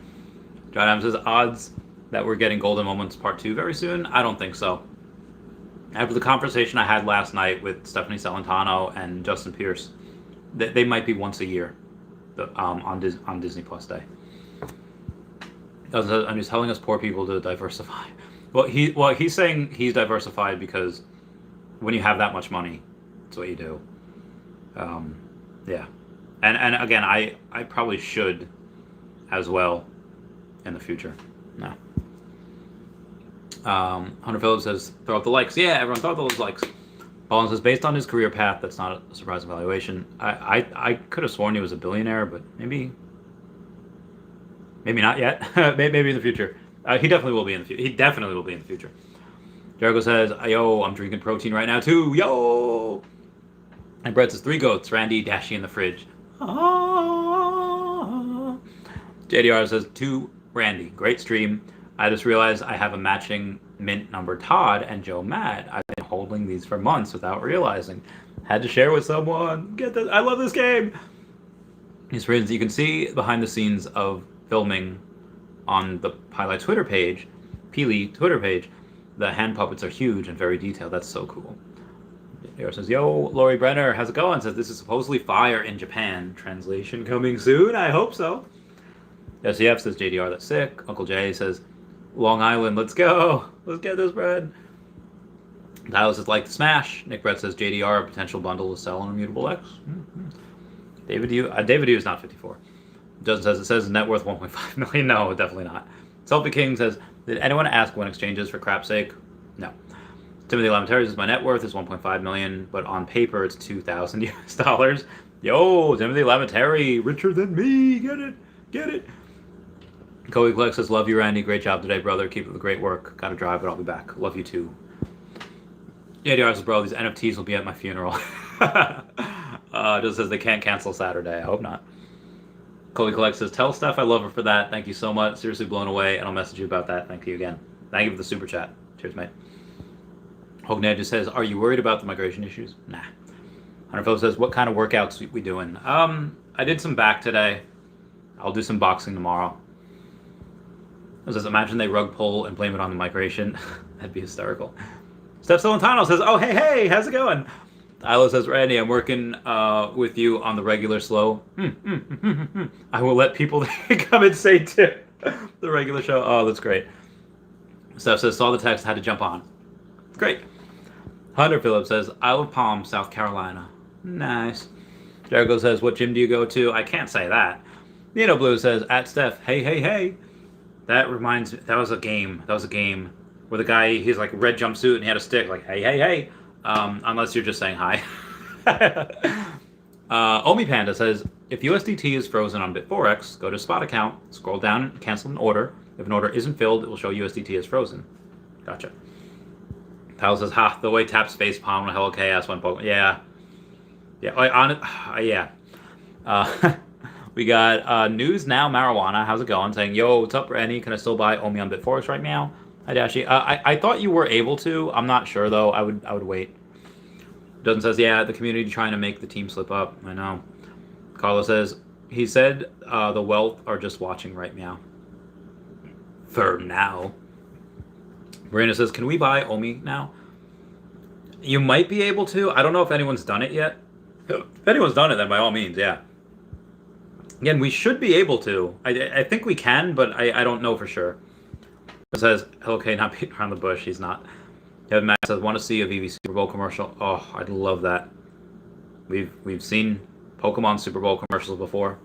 John Adams says, odds that we're getting Golden Moments Part 2 very soon? I don't think so. After the conversation I had last night with Stephanie Celentano and Justin Pierce, they might be once a year on Disney Plus Day. And he's telling us poor people to diversify. Well, he's saying he's diversified because when you have that much money, that's what you do. Yeah. And again, I probably should as well in the future. No. Hunter Phillips says, throw up the likes. Yeah, everyone throw up those likes. Paulin says, based on his career path, that's not a surprising valuation. I could have sworn he was a billionaire, but maybe Maybe not yet. Maybe in the future. He definitely will be in the future. He definitely will be in the future. Jericho says, yo, I'm drinking protein right now too. Yo! And Brett says, 3 goats, Randy, Dashy in the fridge. Ah. JDR says, 2 Randy. Great stream. I just realized I have a matching mint number Todd and Joe Mad. I've been holding these for months without realizing. Had to share with someone. Get this. I love this game. These friends, you can see behind the scenes of filming on the Highlight Twitter page, Pili Twitter page, the hand puppets are huge and very detailed. That's so cool. Here says, yo, Lori Brenner, how's it going? Says, this is supposedly fire in Japan. Translation coming soon? I hope so. SEF says, JDR, that's sick. Uncle Jay says, Long Island, let's go. Let's get this bread. Tyler says, like the smash. Nick Brett says, JDR, potential bundle to sell on Immutable X. Mm-hmm. David U is not 54. Justin says, it says net worth 1.5 million. No, definitely not. Selfie King says, did anyone ask when exchanges for crap's sake? No. Timothy Lamentaries says, my net worth is 1.5 million, but on paper it's 2,000 US dollars. Yo, Timothy Lamentary, richer than me. Get it. Get it. Cody Flex says, love you, Randy. Great job today, brother. Keep up the great work. Gotta drive, but I'll be back. Love you too. Yeah, DR says, bro, these NFTs will be at my funeral. Just says they can't cancel Saturday. I hope not. Cody Collect says, tell Steph I love her for that. Thank you so much. Seriously blown away, and I'll message you about that. Thank you again. Thank you for the super chat. Cheers, mate. Hognad just says, are you worried about the migration issues? Nah. Hunter Phillips says, what kind of workouts we doing? I did some back today. I'll do some boxing tomorrow. It says, imagine they rug pull and blame it on the migration. That'd be hysterical. Steph Solentano says, oh, hey, how's it going? Isla says, Randy, I'm working with you on the regular slow. I will let people come and say too. The regular show. Oh, that's great. Steph says, saw the text, had to jump on. Great. Hunter Phillips says, Isle of Palm, South Carolina. Nice. Jericho says, what gym do you go to? I can't say that. Nino Blue says, at Steph, hey. That reminds me, that was a game where the guy, he's like red jumpsuit and he had a stick, like, hey. Unless you're just saying hi. Omi Panda says, if USDT is frozen on Bit4X, go to spot account, scroll down and cancel an order. If an order isn't filled, it will show USDT is frozen. Gotcha. Powell says, the way Tap's face palm on Hello Chaos went Pokemon. Yeah. We got News Now Marijuana. How's it going? Saying, yo, what's up, Randy? Can I still buy Omi on Bit4X right now? Hi, Dashi. I thought you were able to. I'm not sure, though. I would wait. Dozen says, yeah, the community trying to make the team slip up. I know. Carlos says, he said the wealth are just watching right now. For now. Marina says, can we buy Omi now? You might be able to. I don't know if anyone's done it yet. If anyone's done it, then by all means, yeah. Again, we should be able to. I think we can, but I don't know for sure. It says, okay, not beating around the bush. He's not. Kevin Matt says, want to see a Veve Super Bowl commercial. Oh, I'd love that. We've seen Pokemon Super Bowl commercials before.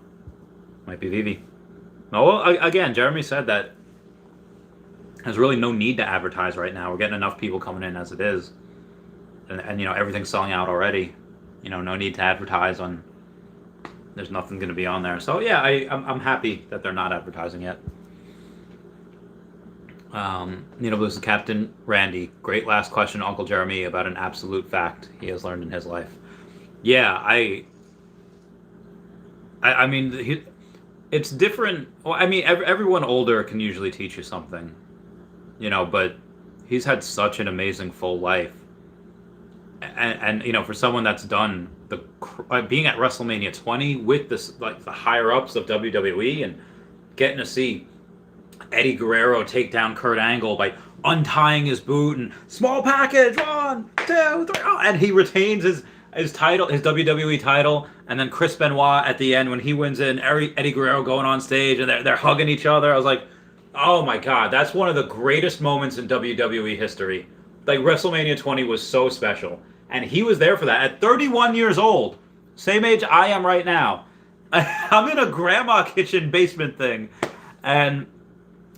Might be Veve. Oh, well, again, Jeremy said that there's really no need to advertise right now. We're getting enough people coming in as it is. And everything's selling out already. No need to advertise on. There's nothing going to be on there. So, yeah, I'm happy that they're not advertising yet. Blues and Captain Randy. Great last question, Uncle Jeremy, about an absolute fact he has learned in his life. Yeah, I mean, it's different. Well, I mean, everyone older can usually teach you something, but he's had such an amazing full life. And for someone that's done being at WrestleMania 20 with this, like the higher ups of WWE and getting to see Eddie Guerrero take down Kurt Angle by untying his boot and small package 1, 2, 3, and he retains his title, his WWE title, and then Chris Benoit at the end when he wins it, and Eddie Guerrero going on stage and they're hugging each other. I was like, oh my god, that's one of the greatest moments in WWE history. Like WrestleMania 20 was so special, and he was there for that at 31 years old, same age I am right now. I'm in a grandma kitchen basement thing, and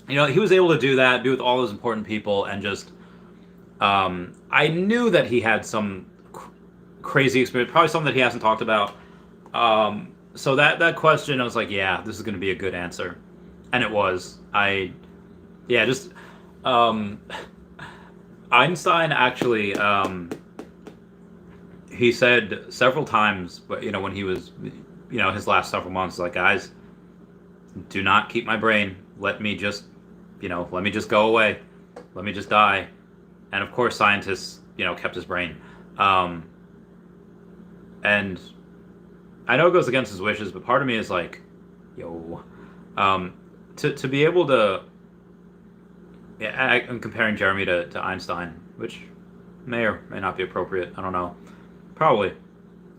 he was able to do that, be with all those important people, and just, I knew that he had some crazy experience, probably something that he hasn't talked about. So that question, I was like, yeah, this is going to be a good answer. and it was. Just um, Einstein actually. He said several times, but when he was, his last several months, like, guys, do not keep my brain. Let me just go away. Let me just die. And of course, scientists, kept his brain. And I know it goes against his wishes, but part of me is like, to be able to, I'm comparing Jeremy to Einstein, which may or may not be appropriate. I don't know. Probably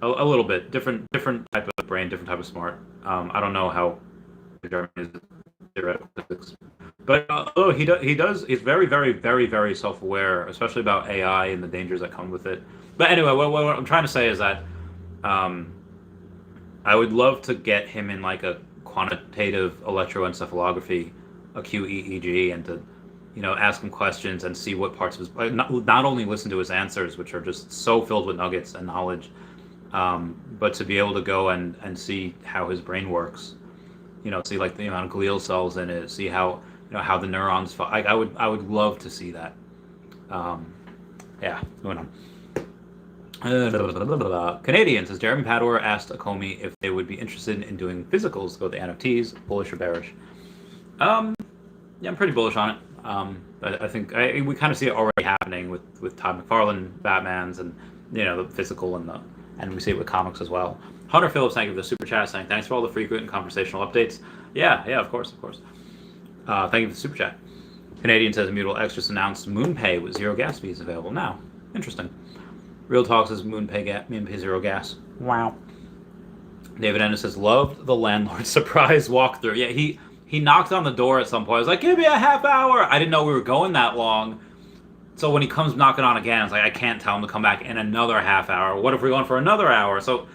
a little bit different type of brain, different type of smart. I don't know how Jeremy is theoretical physics, but although he's very, very, very, very self-aware, especially about AI and the dangers that come with it. But anyway, what I'm trying to say is that I would love to get him in like a quantitative electroencephalography, a QEEG, and to ask him questions and see what parts of his, not only listen to his answers, which are just so filled with nuggets and knowledge, but to be able to go and see how his brain works, see like the amount of glial cells in it, see how how the neurons. I would love to see that. Moving on. Canadian says Jeremy Pedor asked Akomi if they would be interested in doing physicals, go the NFTs, bullish or bearish. I'm pretty bullish on it. I think we kind of see it already happening with Todd McFarlane, Batman's, and the physical and we see it with comics as well. Hunter Phillips, thank you for the super chat, saying thanks for all the frequent and conversational updates. Yeah, of course. Thank you for the super chat. Canadian says Mutual X just announced MoonPay with zero gas fees available now. Interesting. Real Talk says MoonPay zero gas. Wow. David Ennis says loved the landlord surprise walkthrough. Yeah, he knocked on the door at some point. I was like, give me a half hour. I didn't know we were going that long. So when he comes knocking on again, it's like, I can't tell him to come back in another half hour. What if we're going for another hour? So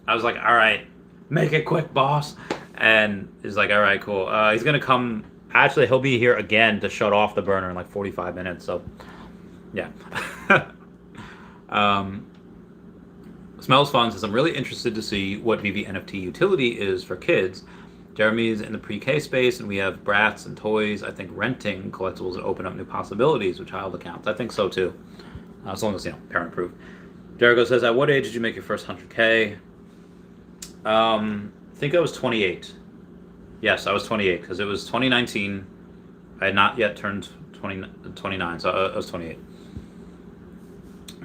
I was like, all right, make it quick, boss. And he's like, all right, cool. He's going to come. Actually, he'll be here again to shut off the burner in like 45 minutes. So, yeah. Smells Fun says, I'm really interested to see what Veve NFT utility is for kids. Jeremy's in the pre-K space, and we have brats and toys. I think renting collectibles would open up new possibilities with child accounts. I think so too, as long as parent approved. Jericho says, at what age did you make your first 100K? I think I was 28. Yes, I was 28 because it was 2019. I had not yet turned 29, so I was 28.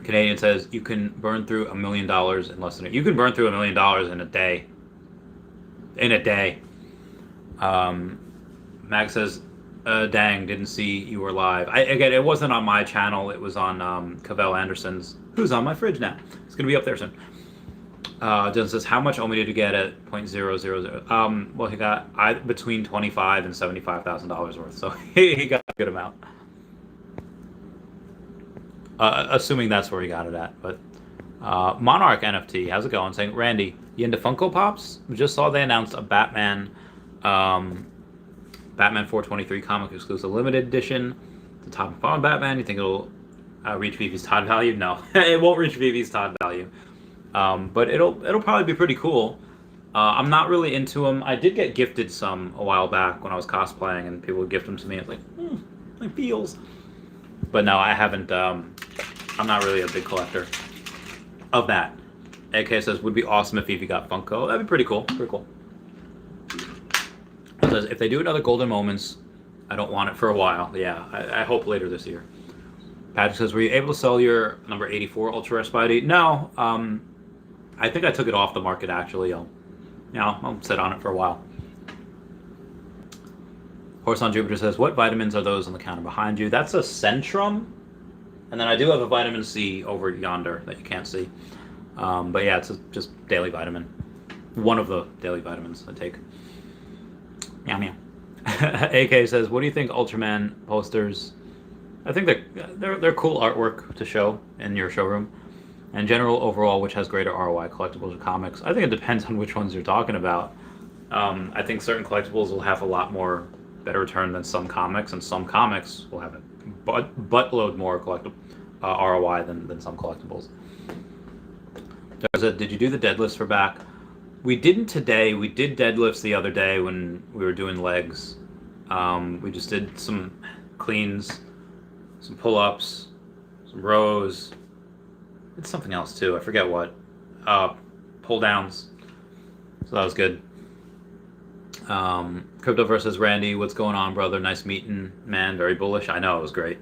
Canadian says you can burn through $1 million in less than you can burn through $1 million in a day. In a day. Mag says, dang, didn't see you were live. Again, it wasn't on my channel. It was on Cavell Anderson's, who's on my fridge now. It's going to be up there soon. Dylan says, how much Omi did you get at 0.000? Well, he got between $25,000 and $75,000 worth, so he got a good amount. Assuming that's where he got it at. But Monarch NFT, how's it going? Saying, Randy, you into Funko Pops? We just saw they announced a Batman 423 comic exclusive limited edition. The top and bottom Batman. You think it'll reach Veve's Todd value? No, it won't reach Veve's Todd value. But it'll probably be pretty cool. I'm not really into them. I did get gifted some a while back when I was cosplaying, and people would gift them to me. It's like, like feels. But no, I haven't. I'm not really a big collector of that. AK says, would be awesome if Veve got Funko. That'd be pretty cool. Pretty cool. It says, if they do another Golden Moments, I don't want it for a while. Yeah, I hope later this year. Patrick says, were you able to sell your number 84 Ultra Rare Spidey? No. I think I took it off the market, actually. I'll sit on it for a while. Horse on Jupiter says, what vitamins are those on the counter behind you? That's a Centrum. And then I do have a vitamin C over yonder that you can't see. But yeah, it's just daily vitamin. One of the daily vitamins I take. Meow meow. AK says, what do you think Ultraman posters? I think they're cool artwork to show in your showroom. And general overall, which has greater ROI, collectibles or comics? I think it depends on which ones you're talking about. I think certain collectibles will have a lot more better return than some comics, and some comics will have a buttload more ROI than some collectibles. Did you do the deadlifts for back? We didn't today. We did deadlifts the other day when we were doing legs. We just did some cleans, some pull-ups, some rows. It's something else too. I forget what. Pull downs. So that was good. Crypto versus Randy. What's going on, brother? Nice meeting, man. Very bullish. I know, it was great.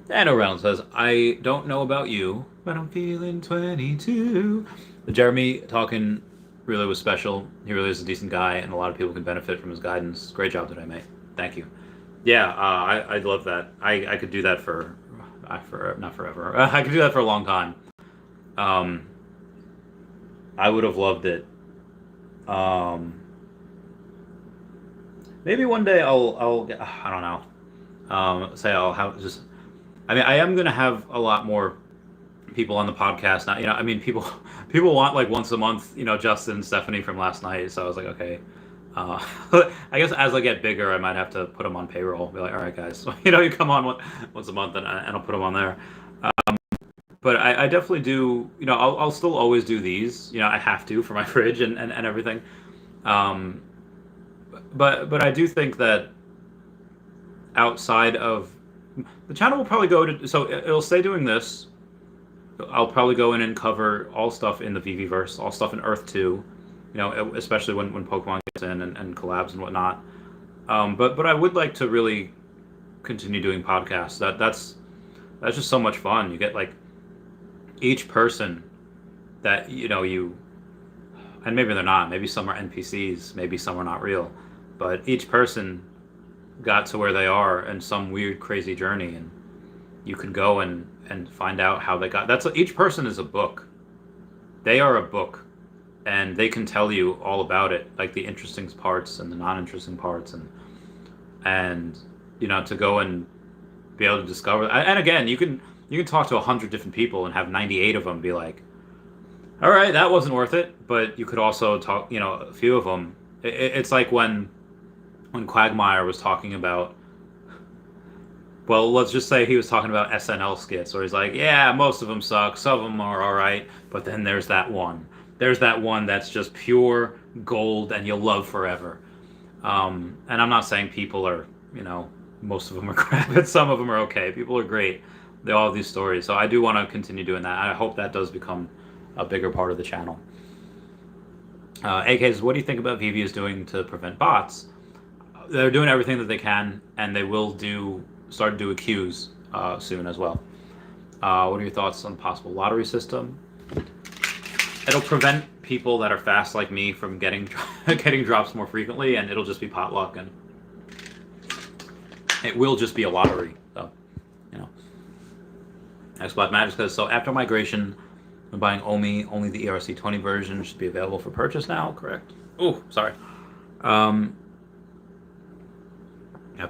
Daniel Reynolds says, I don't know about you, but I'm feeling 22. The Jeremy talking really was special. He really is a decent guy, and a lot of people can benefit from his guidance. Great job today, mate. Thank you. Yeah, I love that. I could do that for not forever. I could do that for a long time. I would have loved it. Maybe one day I'll I don't know. Say I'll have just. I mean, I am gonna have a lot more people on the podcast now. I mean, people want like once a month. Justin and Stephanie from last night. So I was like, okay. I guess as I get bigger, I might have to put them on payroll. Be like, all right, guys, you come on once a month, and I'll put them on there. But I definitely do. I'll still always do these. I have to for my fridge and everything. But I do think that outside of the channel will probably go to, so it'll stay doing this. I'll probably go in and cover all stuff in the Veveverse, all stuff in Earth 2, especially when Pokemon gets in and collabs and whatnot. But I would like to really continue doing podcasts. That's just so much fun. You get like each person that you, and maybe they're not, maybe some are NPCs, maybe some are not real, but each person got to where they are in some weird crazy journey, and you can go and find out how they got. Each person is a book. They are a book, and they can tell you all about it, like the interesting parts and the non-interesting parts, and to go and be able to discover. And again, you can talk to 100 different people and have 98 of them be like, all right, that wasn't worth it. But you could also talk, a few of them. It's like when Quagmire was talking about, well, let's just say he was talking about SNL skits, where he's like, yeah, most of them suck, some of them are all right, but then there's that one. There's that one that's just pure gold and you'll love forever. And I'm not saying people are, most of them are crap, but some of them are okay. People are great. They all have these stories. So I do want to continue doing that. I hope that does become a bigger part of the channel. AK says, what do you think about Veve is doing to prevent bots? They're doing everything that they can, and they will start doing queues soon as well. What are your thoughts on the possible lottery system? It'll prevent people that are fast like me from getting drops more frequently, and it'll just be potluck, and it will just be a lottery. So, X Black Magic says, so after migration, I'm buying OMI, only the ERC20 version should be available for purchase now, correct? Oh, sorry. After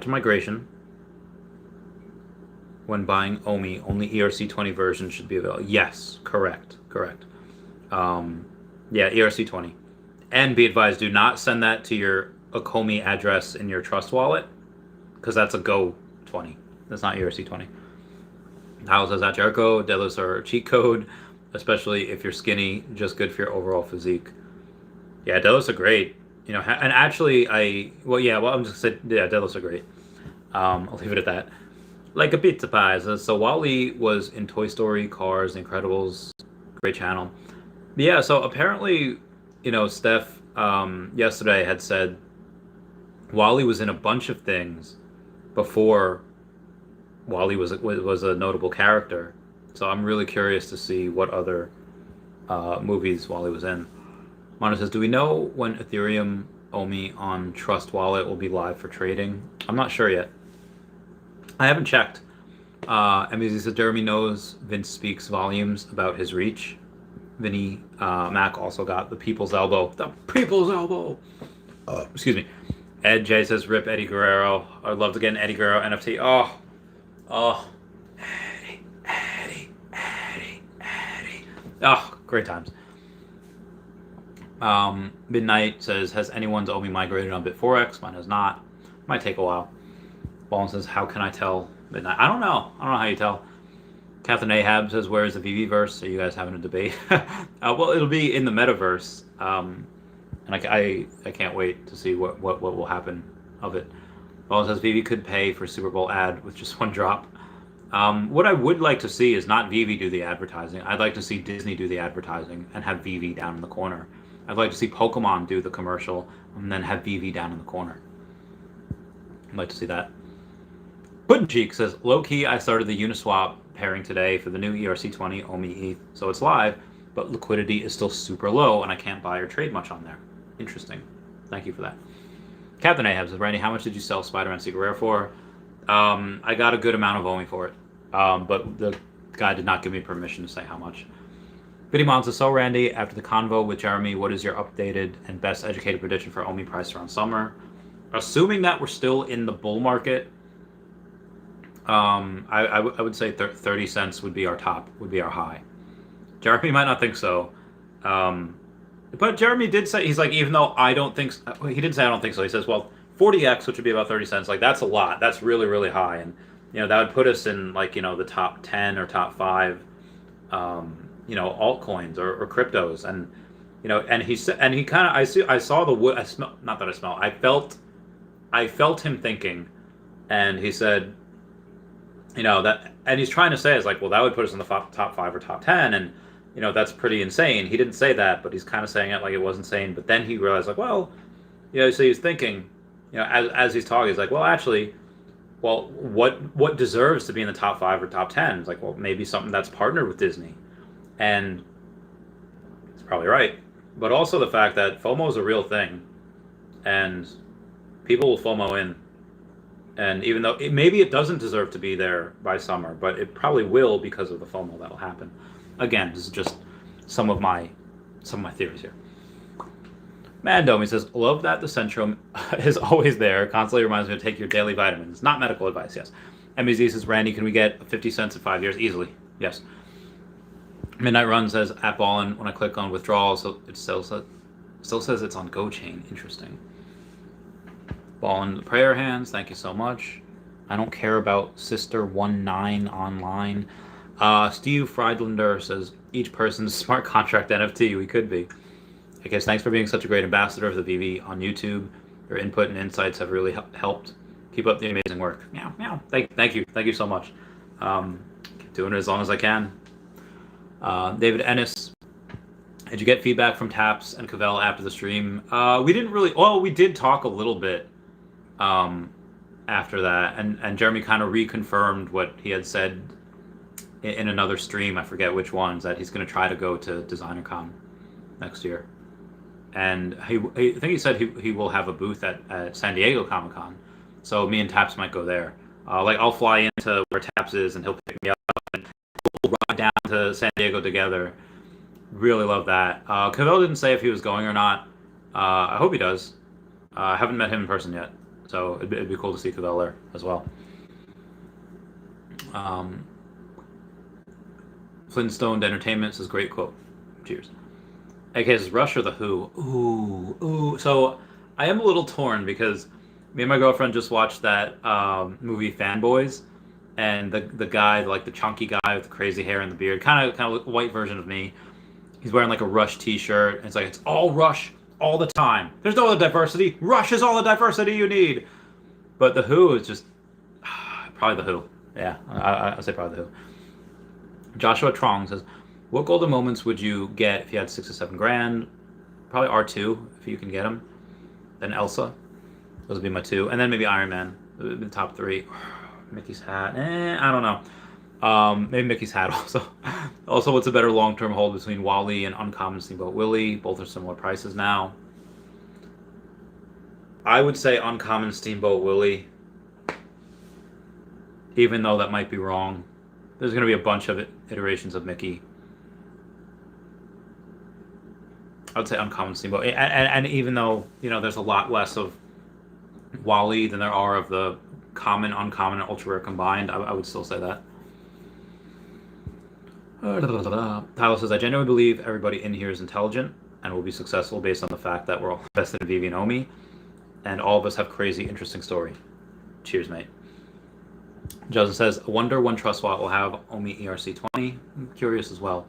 migration, when buying OMI, only ERC20 version should be available. Yes, correct. Yeah, ERC20. And be advised, do not send that to your Akomi address in your Trust wallet, because that's a Go 20. That's not ERC20. How says that, Jericho? Deadlifts are a cheat code, especially if you're skinny, just good for your overall physique. Yeah, deadlifts are great. And actually, I'm just saying, yeah, deadlifts are great. I'll leave it at that. Like a pizza pie. So Wally was in Toy Story, Cars, Incredibles. Great channel. Yeah, so apparently, Steph yesterday had said Wally was in a bunch of things before Wally was a notable character. So I'm really curious to see what other movies Wally was in. Mono says, do we know when Ethereum OMI on Trust Wallet will be live for trading? I'm not sure yet. I haven't checked. MZ says, Jeremy knows Vince speaks volumes about his reach. Vinny Mac also got the people's elbow. The people's elbow! Excuse me. Ed J says, rip Eddie Guerrero. I'd love to get an Eddie Guerrero NFT. Oh. Eddie. Oh, great times. Midnight says, has anyone's OMI migrated on Bit4X? Mine has not. Might take a while. Ballin says, how can I tell? Midnight. I don't know how you tell. Captain Ahab says, where is the Veveverse? Are you guys having a debate? Well, it'll be in the metaverse. And I can't wait to see what will happen of it. Ball says Veve could pay for Super Bowl ad with just one drop. What I would like to see is not Veve do the advertising. I'd like to see Disney do the advertising and have Veve down in the corner. I'd like to see Pokemon do the commercial and then have Veve down in the corner. I'd like to see that. Puddin' Cheek says, low-key, I started the Uniswap pairing today for the new ERC20 OMI ETH, so it's live, but liquidity is still super low, and I can't buy or trade much on there. Interesting. Thank you for that. Captain Ahab says, Randy, how much did you sell Spider-Man Secret Rare for? I got a good amount of OMI for it, but the guy did not give me permission to say how much. Vidimon says, so Randy, after the convo with Jeremy, what is your updated and best educated prediction for OMI price around summer? Assuming that we're still in the bull market, I would say 30 cents would be our top, would be our high. Jeremy might not think so. But Jeremy did say, he's like, even though I don't think, he didn't say I don't think so. He says, well, 40x, which would be about 30 cents, like that's a lot. That's really, really high. And, that would put us in like, the top 10 or top 5, altcoins or cryptos. And, and he said, and he kind of, I saw the wood, I felt him thinking, and he said, that, and he's trying to say is like, well, that would put us in the top 5 or top 10. And, that's pretty insane. He didn't say that, but he's kind of saying it like it was insane. But then he realized like, well, so he's thinking, as he's talking, he's like, well, actually, what deserves to be in the top 5 or top 10? It's like, well, maybe something that's partnered with Disney. And it's probably right. But also the fact that FOMO is a real thing. And people will FOMO in. And even though maybe it doesn't deserve to be there by summer, but it probably will because of the FOMO that'll happen. Again, this is just some of my theories here. Mandomi says, love that the Centrum is always there. Constantly reminds me to take your daily vitamins. Not medical advice, yes. MBZ says, Randy, can we get 50 cents in 5 years? Easily, yes. Midnight Run says, at Ballin, when I click on withdrawal, so it still says it's on GoChain. Interesting. Ballin, prayer hands, thank you so much. I don't care about Sister19 online. Steve Friedlander says, each person's smart contract NFT, we could be. I guess thanks for being such a great ambassador of the Veve on YouTube. Your input and insights have really helped. Keep up the amazing work. Meow, meow. Thank you so much. Keep doing it as long as I can. David Ennis, did you get feedback from Taps and Cavell after the stream? We didn't really, we did talk a little bit after that, and Jeremy kind of reconfirmed what he had said in another stream, I forget which ones, that he's going to try to go to DesignerCon next year. And I think he said he will have a booth at San Diego Comic-Con. So me and Taps might go there. I'll fly into where Taps is and he'll pick me up and we'll ride down to San Diego together. Really love that. Cavell didn't say if he was going or not. I hope he does. I haven't met him in person yet. So it'd be cool to see Cavell there as well. Flintstone Entertainment says, great quote. Cheers. AK says, Rush or The Who? Ooh. So I am a little torn because me and my girlfriend just watched that movie Fanboys, and the guy, like the chunky guy with the crazy hair and the beard, kind of white version of me. He's wearing like a Rush t-shirt, and it's like, it's all Rush all the time. There's no other diversity. Rush is all the diversity you need. But The Who is just probably The Who. Yeah, I'll say probably The Who. Joshua Trong says, what golden moments would you get if you had 6 or 7 grand? Probably R2 if you can get them. Then Elsa. Those would be my 2. And then maybe Iron Man. The top 3. Mickey's hat. I don't know. Maybe Mickey's hat also. Also, what's a better long-term hold between Wally and Uncommon Steamboat Willie? Both are similar prices now. I would say Uncommon Steamboat Willie. Even though that might be wrong. There's going to be a bunch of iterations of Mickey. I would say Uncommon Steamboat. And even though, there's a lot less of Wally than there are of the common, uncommon, and ultra rare combined, I would still say that. Tyler says, I genuinely believe everybody in here is intelligent and will be successful based on the fact that we're all invested in Veve and OMI, and all of us have crazy, interesting story. Cheers, mate. Joseph says, I wonder when Trust Wallet will have OMI ERC20. I'm curious as well.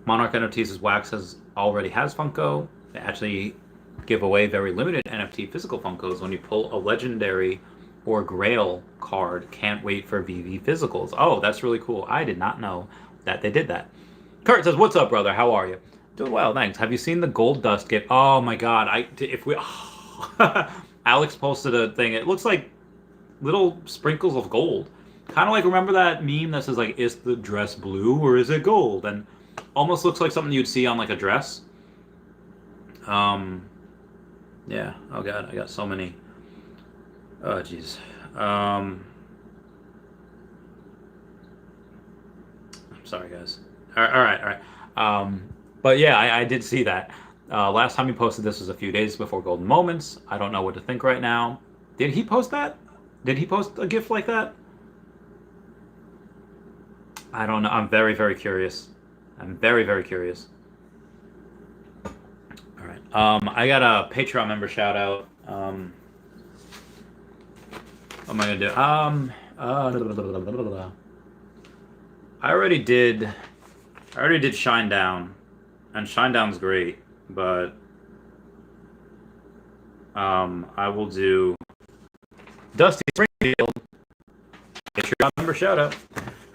Monarch NFTs' Wax already has Funko. They actually give away very limited NFT physical Funkos when you pull a legendary or Grail card. Can't wait for Veve physicals. Oh, that's really cool. I did not know that they did that. Kurt says, "What's up, brother? How are you?" Doing well, thanks. Have you seen the gold dust gift? Oh my god! If we Alex posted a thing. It looks like little sprinkles of gold. Kind of like, remember that meme that says like, "Is the dress blue or is it gold?" And almost looks like something you'd see on like a dress. Yeah. Oh god, I got so many. Oh jeez. I'm sorry, guys. All right. But yeah, I did see that. Last time he posted this was a few days before Golden Moments. I don't know what to think right now. Did he post that? Did he post a gift like that? I don't know. I'm very, very curious. I'm very, very curious. All right. I got a Patreon member shout out. What am I gonna do? I already did Shine Down, and Shine Down's great, but I will do Dusty Springfield. Patreon member shout out.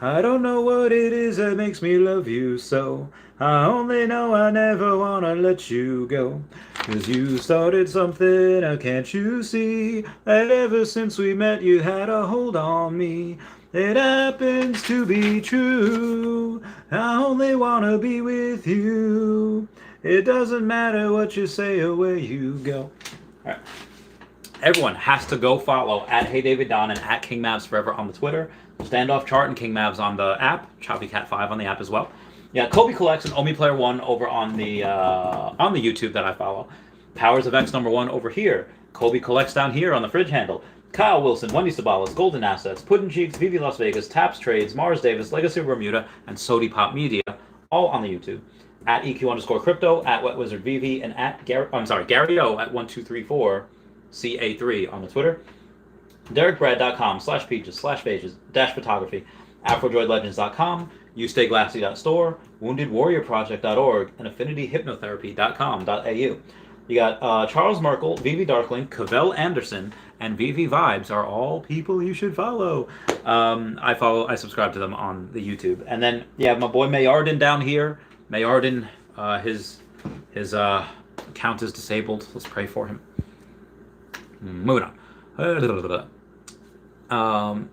I don't know what it is that makes me love you so. I only know I never wanna let you go. 'Cause you started something, can't you see? That ever since we met you had a hold on me. It happens to be true. I only wanna be with you. It doesn't matter what you say or where you go. Alright. Everyone has to go follow at HeyDavidDon and at KingMavsForever on the Twitter. Standoff Chart and King Mavs on the app. ChoppyCat5 on the app as well. Yeah, Kobe Collects and Omi Player 1 over on the YouTube that I follow. Powers of X #1 over here. Kobe Collects down here on the fridge handle. Kyle Willson, Wendy Stibalis, Golden Assets, Puddin' Cheeks, Veve Las Vegas, Taps Trades, Mars Davis, Legacy of Bermuda, and Sodi Pop Media, all on the YouTube. At EQ_crypto, at Wet Wizard Veve, and at Gary O at 1234CA3 on the Twitter. DerekBrad.com/pages/pages-photography, AfroDroidLegends.com, YouStayGlassy.store, WoundedWarriorProject.org, and AffinityHypnotherapy.com.au. You got Charles Merkel, Veve Darkling, Cavell Anderson, and Veve Vibes are all people you should follow. I subscribe to them on the YouTube. And then you have my boy Mayarden down here. Mayarden, his account is disabled. Let's pray for him. Moving on.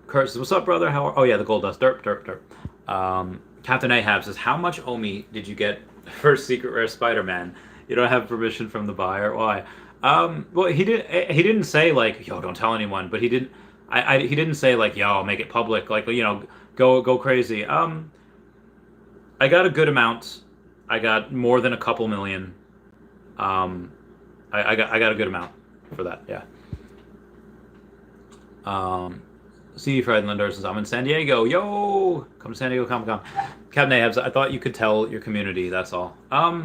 Kurt says, "What's up, brother? Oh yeah, the gold dust. Derp. Captain Ahab says, "How much Omi did you get for Secret Rare Spider-Man? You don't have permission from the buyer. Why?" Well, he didn't say like, "Yo, don't tell anyone," but he didn't. He didn't say like, "Yo, make it public." Like, go crazy. I got a good amount. I got more than a couple million. I got a good amount for that. Yeah. See Fred Linder says, "I'm in San Diego. Yo, come to San Diego Comic-Con." Captain Ahabs, I thought you could tell your community. That's all. I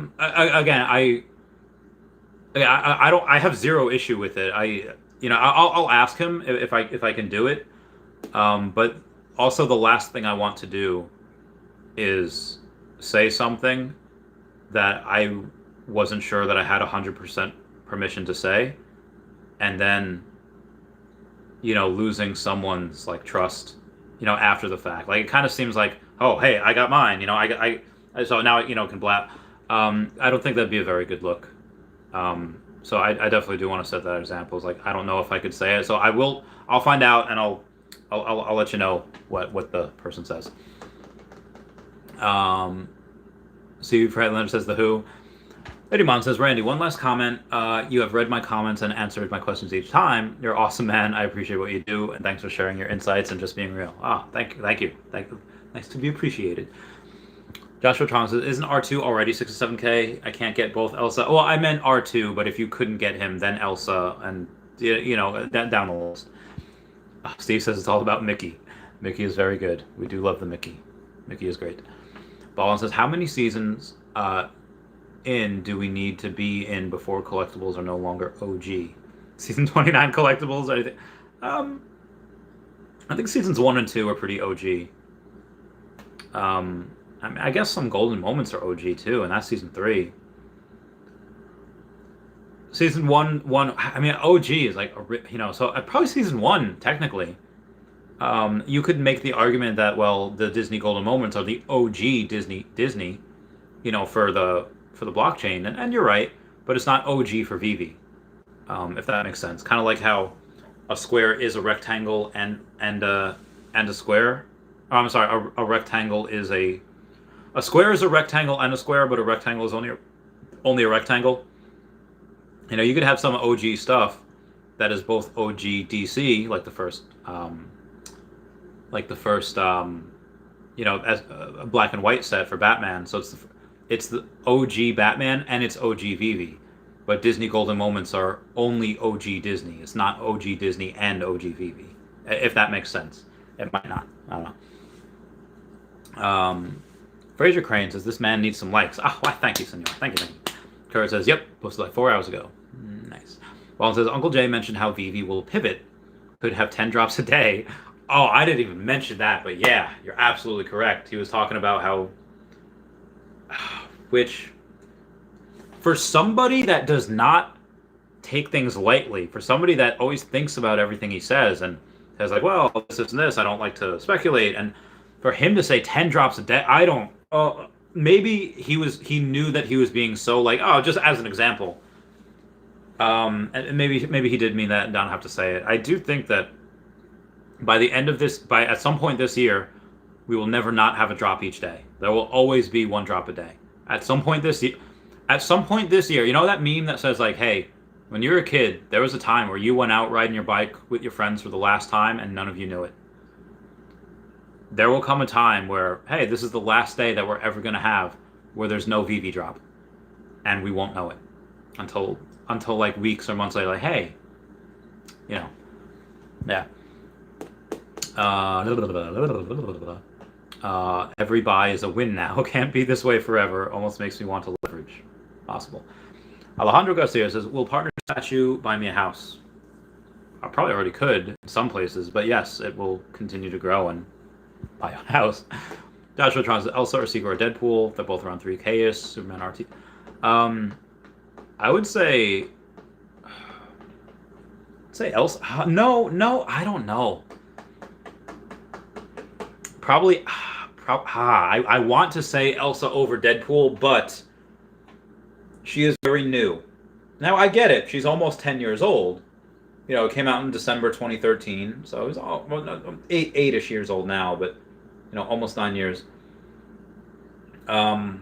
have zero issue with it. I'll ask him if I can do it. But also the last thing I want to do is say something that I wasn't sure that I had 100% permission to say, and then losing someone's like trust, after the fact. Like, it kind of seems like, oh, hey, I got mine, so now can blab. I don't think that'd be a very good look. So I definitely do want to set that example. It's like, I don't know if I could say it, so I'll find out, and I'll let you know what the person says. See, Fred Leonard says The Who. Eddie Mon says, "Randy, one last comment. You have read my comments and answered my questions each time. You're awesome, man. I appreciate what you do, and thanks for sharing your insights and just being real." Thank you. Nice to be appreciated. Joshua Trong says, "Isn't R2 already 67K? I can't get both Elsa." Well, I meant R2, but if you couldn't get him, then Elsa, and down the list. Steve says it's all about Mickey. Mickey is very good. We do love the Mickey. Mickey is great. Ballin says, "How many seasons do we need to be in before collectibles are no longer OG?" Season 29 collectibles? I think seasons 1 and 2 are pretty OG. I guess some golden moments are OG too, and that's season 3. season one. I mean, OG is like so probably season one technically. You could make the argument that the Disney Golden Moments are the OG Disney, for the blockchain, and you're right, but it's not OG for Veve, if that makes sense. Kind of like how a square is a rectangle and a square. Oh, I'm sorry, a rectangle is a square is a rectangle and a square, but a rectangle is only a rectangle. You could have some OG stuff that is both OG DC, like the first as a black and white set for Batman. So it's the OG Batman and it's OG Veve, but Disney Golden Moments are only OG Disney. It's not OG Disney and OG Veve, if that makes sense. It might not. I don't know. Fraser Crane says this man needs some likes. Oh, thank you, senor. Thank you. Kurt says, yep, posted like 4 hours ago. Nice. Wallin says Uncle Jay mentioned how Veve will pivot, could have 10 drops a day. Oh, I didn't even mention that, but yeah, you're absolutely correct. He was talking about how, which, for somebody that does not take things lightly, for somebody that always thinks about everything he says and says like, well, this and this, I don't like to speculate, and for him to say 10 drops a day, I don't. Maybe he knew that he was being so like, oh, just as an example. And maybe he did mean that and don't have to say it. I do think that by the end of this, at some point this year, we will never not have a drop each day. There will always be one drop a day. At some point this year, you know that meme that says like, hey, when you were a kid, there was a time where you went out riding your bike with your friends for the last time and none of you knew it. There will come a time where, hey, this is the last day that we're ever going to have where there's no Veve drop. And we won't know it until like weeks or months later, like, hey, yeah. Every buy is a win now. Can't be this way forever. Almost makes me want to leverage. Possible. Alejandro Garcia says, will Partner Statue buy me a house? I probably already could in some places, but yes, it will continue to grow and buy a house. Joshua Tron says, Elsa or Secret or Deadpool. They're both around 3K-ish. Superman RT. I would say Elsa. No, I don't know. Probably, I want to say Elsa over Deadpool, but she is very new. Now, I get it. She's almost 10 years old. It came out in December 2013, so it was eight-ish years old now, but, almost 9 years. And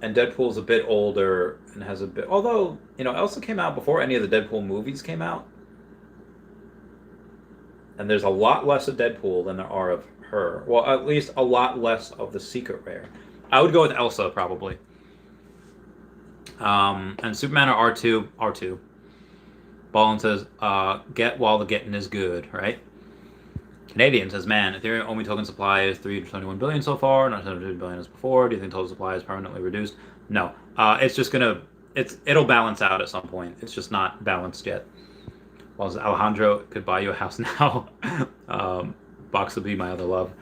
Deadpool's a bit older and has a bit... Although, Elsa came out before any of the Deadpool movies came out. And there's a lot less of Deadpool than there are of her. Well, at least a lot less of the Secret Rare. I would go with Elsa, probably. And Superman or R2. R2. Ballin says, get while the getting is good, right? Canadian says, man, Ethereum Omi token supply is 321 billion so far, not 700 billion as before. Do you think total supply is permanently reduced? No. It's just it'll balance out at some point. It's just not balanced yet. Well, Alejandro could buy you a house now. Box will be my other love.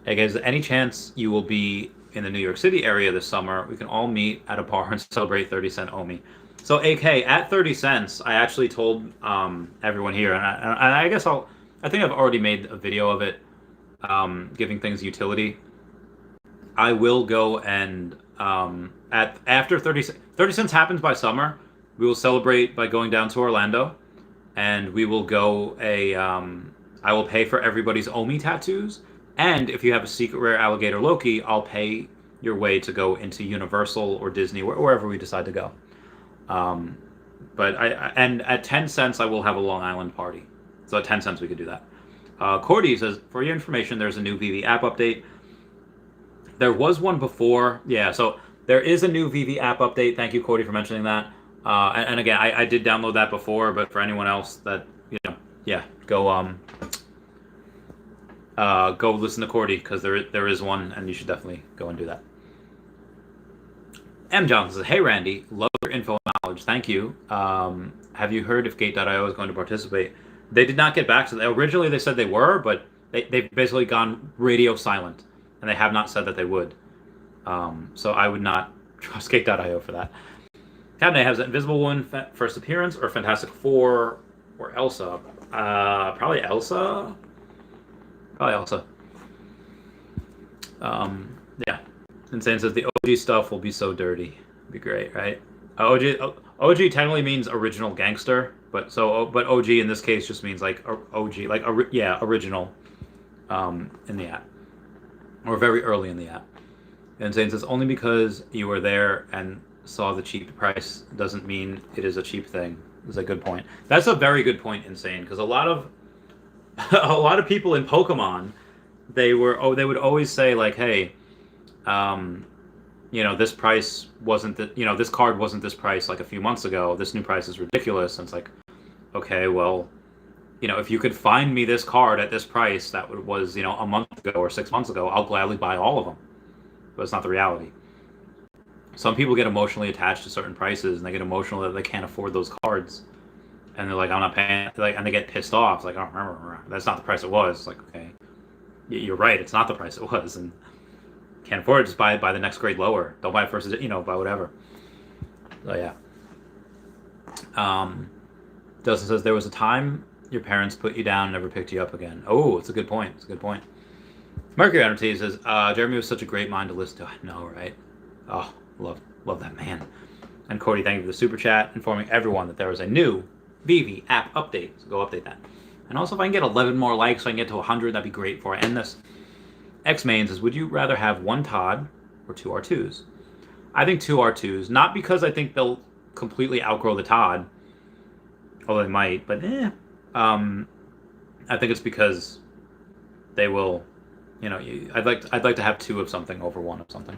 Hey guys, any chance you will be in the New York City area this summer? We can all meet at a bar and celebrate 30-cent Omi. So AK, at 30 cents, I actually told everyone here, and I guess I think I've already made a video of it, giving things utility. I will go and after 30 cents happens by summer, we will celebrate by going down to Orlando, and we will go I will pay for everybody's Omi tattoos, and if you have a Secret Rare Alligator Loki, I'll pay your way to go into Universal or Disney, wherever we decide to go. But and at 10 cents, I will have a Long Island party. So at 10 cents, we could do that. Cordy says, for your information, there's a new Veve app update. There was one before. Yeah, so there is a new Veve app update. Thank you, Cordy, for mentioning that. And again, I did download that before, but for anyone else that, go listen to Cordy, because there is one, and you should definitely go and do that. M. Johnson says, hey, Randy, love your info and knowledge. Thank you. Have you heard if Gate.io is going to participate? They did not get back to that. Originally, they said they were, but they've basically gone radio silent, and they have not said that they would. So I would not trust Gate.io for that. Cabinet has Invisible Woman first appearance, or Fantastic Four, or Elsa. Probably Elsa. Probably Elsa. Yeah. Insane says the OG stuff will be so dirty. Be great, right? OG technically means original gangster, but OG in this case just means like OG, like original, in the app, or very early in the app. Insane says only because you were there and saw the cheap price doesn't mean it is a cheap thing. That's a good point. That's a very good point, Insane, because a lot of people in Pokemon, they would always say like, hey, this price wasn't this card wasn't this price like a few months ago. This new price is ridiculous. And it's like, okay, well, if you could find me this card at this price that was, a month ago or 6 months ago, I'll gladly buy all of them. But it's not the reality. Some people get emotionally attached to certain prices, and they get emotional that they can't afford those cards, and they're like, I'm not paying, and they get pissed off. It's like, oh, that's not the price it was. It's like, okay, you're right, it's not the price it was, and can't afford it, just buy the next grade lower. Don't buy it first, buy whatever. So yeah. Dustin says there was a time your parents put you down and never picked you up again. Oh, it's a good point. It's a good point. Mercury Energy says Jeremy was such a great mind to listen to. I know, right? Oh, love that man. And Cody, thank you for the super chat, informing everyone that there was a new Veve app update. So go update that. And also, if I can get 11 more likes so I can get to 100, that'd be great before I end this. X-Main says, would you rather have one Todd or two R2s? I think two R2s, not because I think they'll completely outgrow the Todd, although they might, but I think it's because they will, I'd like to have two of something over one of something.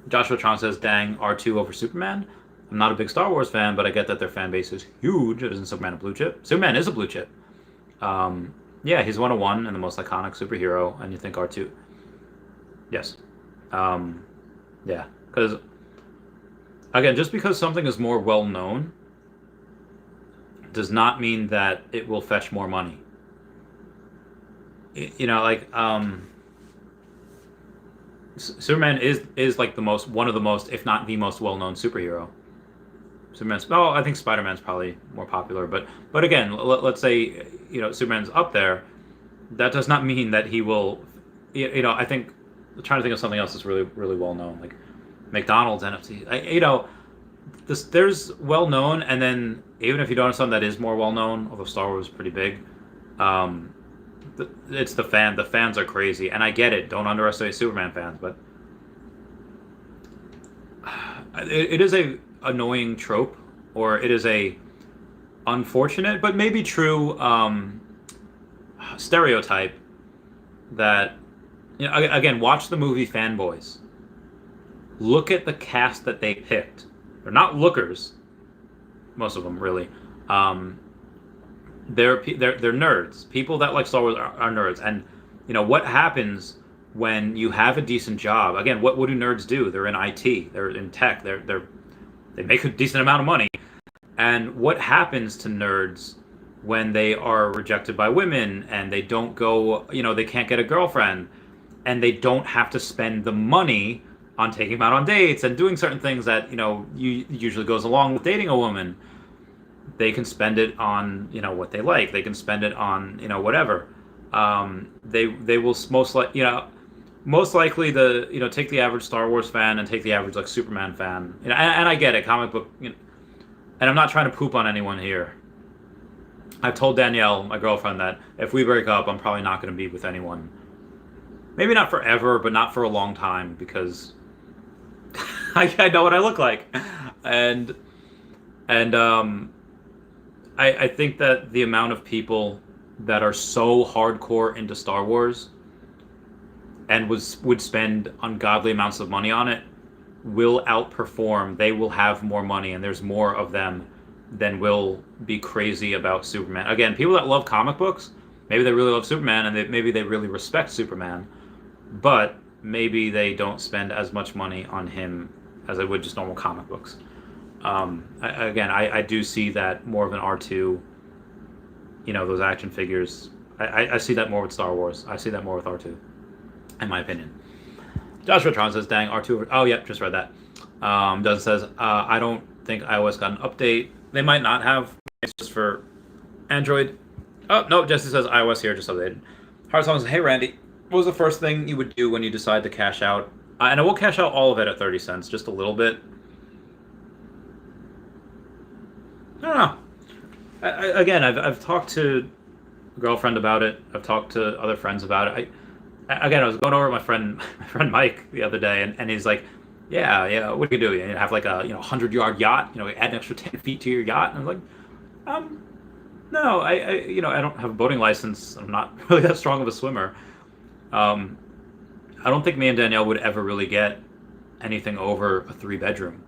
Joshua Tron says, dang, R2 over Superman? I'm not a big Star Wars fan, but I get that their fan base is huge. Isn't Superman a blue chip? Superman is a blue chip. Yeah, he's 101 and the most iconic superhero, and you think R2. Yes. Yeah, because, again, just because something is more well-known does not mean that it will fetch more money. Superman is like one of the most, if not the most well-known superhero. I think Spider-Man's probably more popular, but again, let's say Superman's up there. That does not mean that he will. I think I'm trying to think of something else that's really really well known, like McDonald's NFC. There's well known, and then even if you don't have something that is more well known, although Star Wars is pretty big, it's the fan. The fans are crazy, and I get it. Don't underestimate Superman fans, but it is a annoying trope, or it is a unfortunate but maybe true stereotype that again, watch the movie Fanboys. Look at the cast that they picked. They're not lookers, most of them really. They're nerds. People that like Star Wars are nerds, and what happens when you have a decent job? Again, what do nerds do? They're in IT. They're in tech. They make a decent amount of money. And what happens to nerds when they are rejected by women and they don't go, they can't get a girlfriend, and they don't have to spend the money on taking them out on dates and doing certain things that, usually goes along with dating a woman. They can spend it on, what they like. They can spend it on, whatever. They will most likely take the average Star Wars fan and take the average like Superman fan, and I get it, comic book, and I'm not trying to poop on anyone here. I've told Danielle, my girlfriend, that if we break up, I'm probably not going to be with anyone. Maybe not forever, but not for a long time, because I know what I look like, and I think that the amount of people that are so hardcore into Star Wars and would spend ungodly amounts of money on it will outperform. They will have more money, and there's more of them than will be crazy about Superman. Again, people that love comic books, maybe they really love Superman, and maybe they really respect Superman, but maybe they don't spend as much money on him as they would just normal comic books. I do see that more of an R2, those action figures. I see that more with Star Wars. I see that more with R2. In my opinion. Joshua Tron says, dang, R2 over... Oh, yep, just read that. Dozen says, I don't think iOS got an update. They might not have. It's just for Android. Oh, no, Jesse says iOS here, just updated. Hard Song says, hey, Randy, what was the first thing you would do when you decide to cash out? And I will cash out all of it at 30 cents, just a little bit. I don't know. Again, I've talked to a girlfriend about it. I've talked to other friends about it. I was going over with my friend Mike the other day, and he's like, yeah, what do you do? You have like a 100-yard yacht, add an extra 10 feet to your yacht. And I was like, no, I don't have a boating license. I'm not really that strong of a swimmer. I don't think me and Danielle would ever really get anything over a 3-bedroom.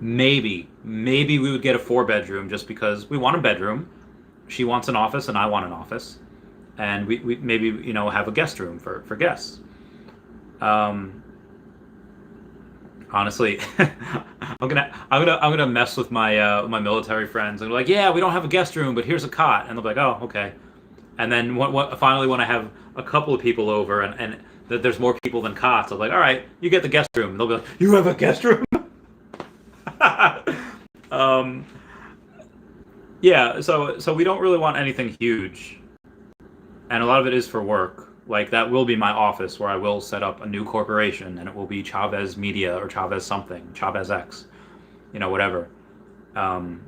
Maybe we would get a 4-bedroom just because we want a bedroom. She wants an office and I want an office, and we maybe have a guest room for guests. Honestly, I'm gonna mess with my military friends and be like, yeah, we don't have a guest room, but here's a cot, and they'll be like, oh, okay. And then finally, when I have a couple of people over and there's more people than cots, I'm like, all right, you get the guest room. And they'll be like, you have a guest room? Yeah. So we don't really want anything huge, and a lot of it is for work. Like, that will be my office where I will set up a new corporation, and it will be Chavez Media or Chavez something, Chavez X, whatever. And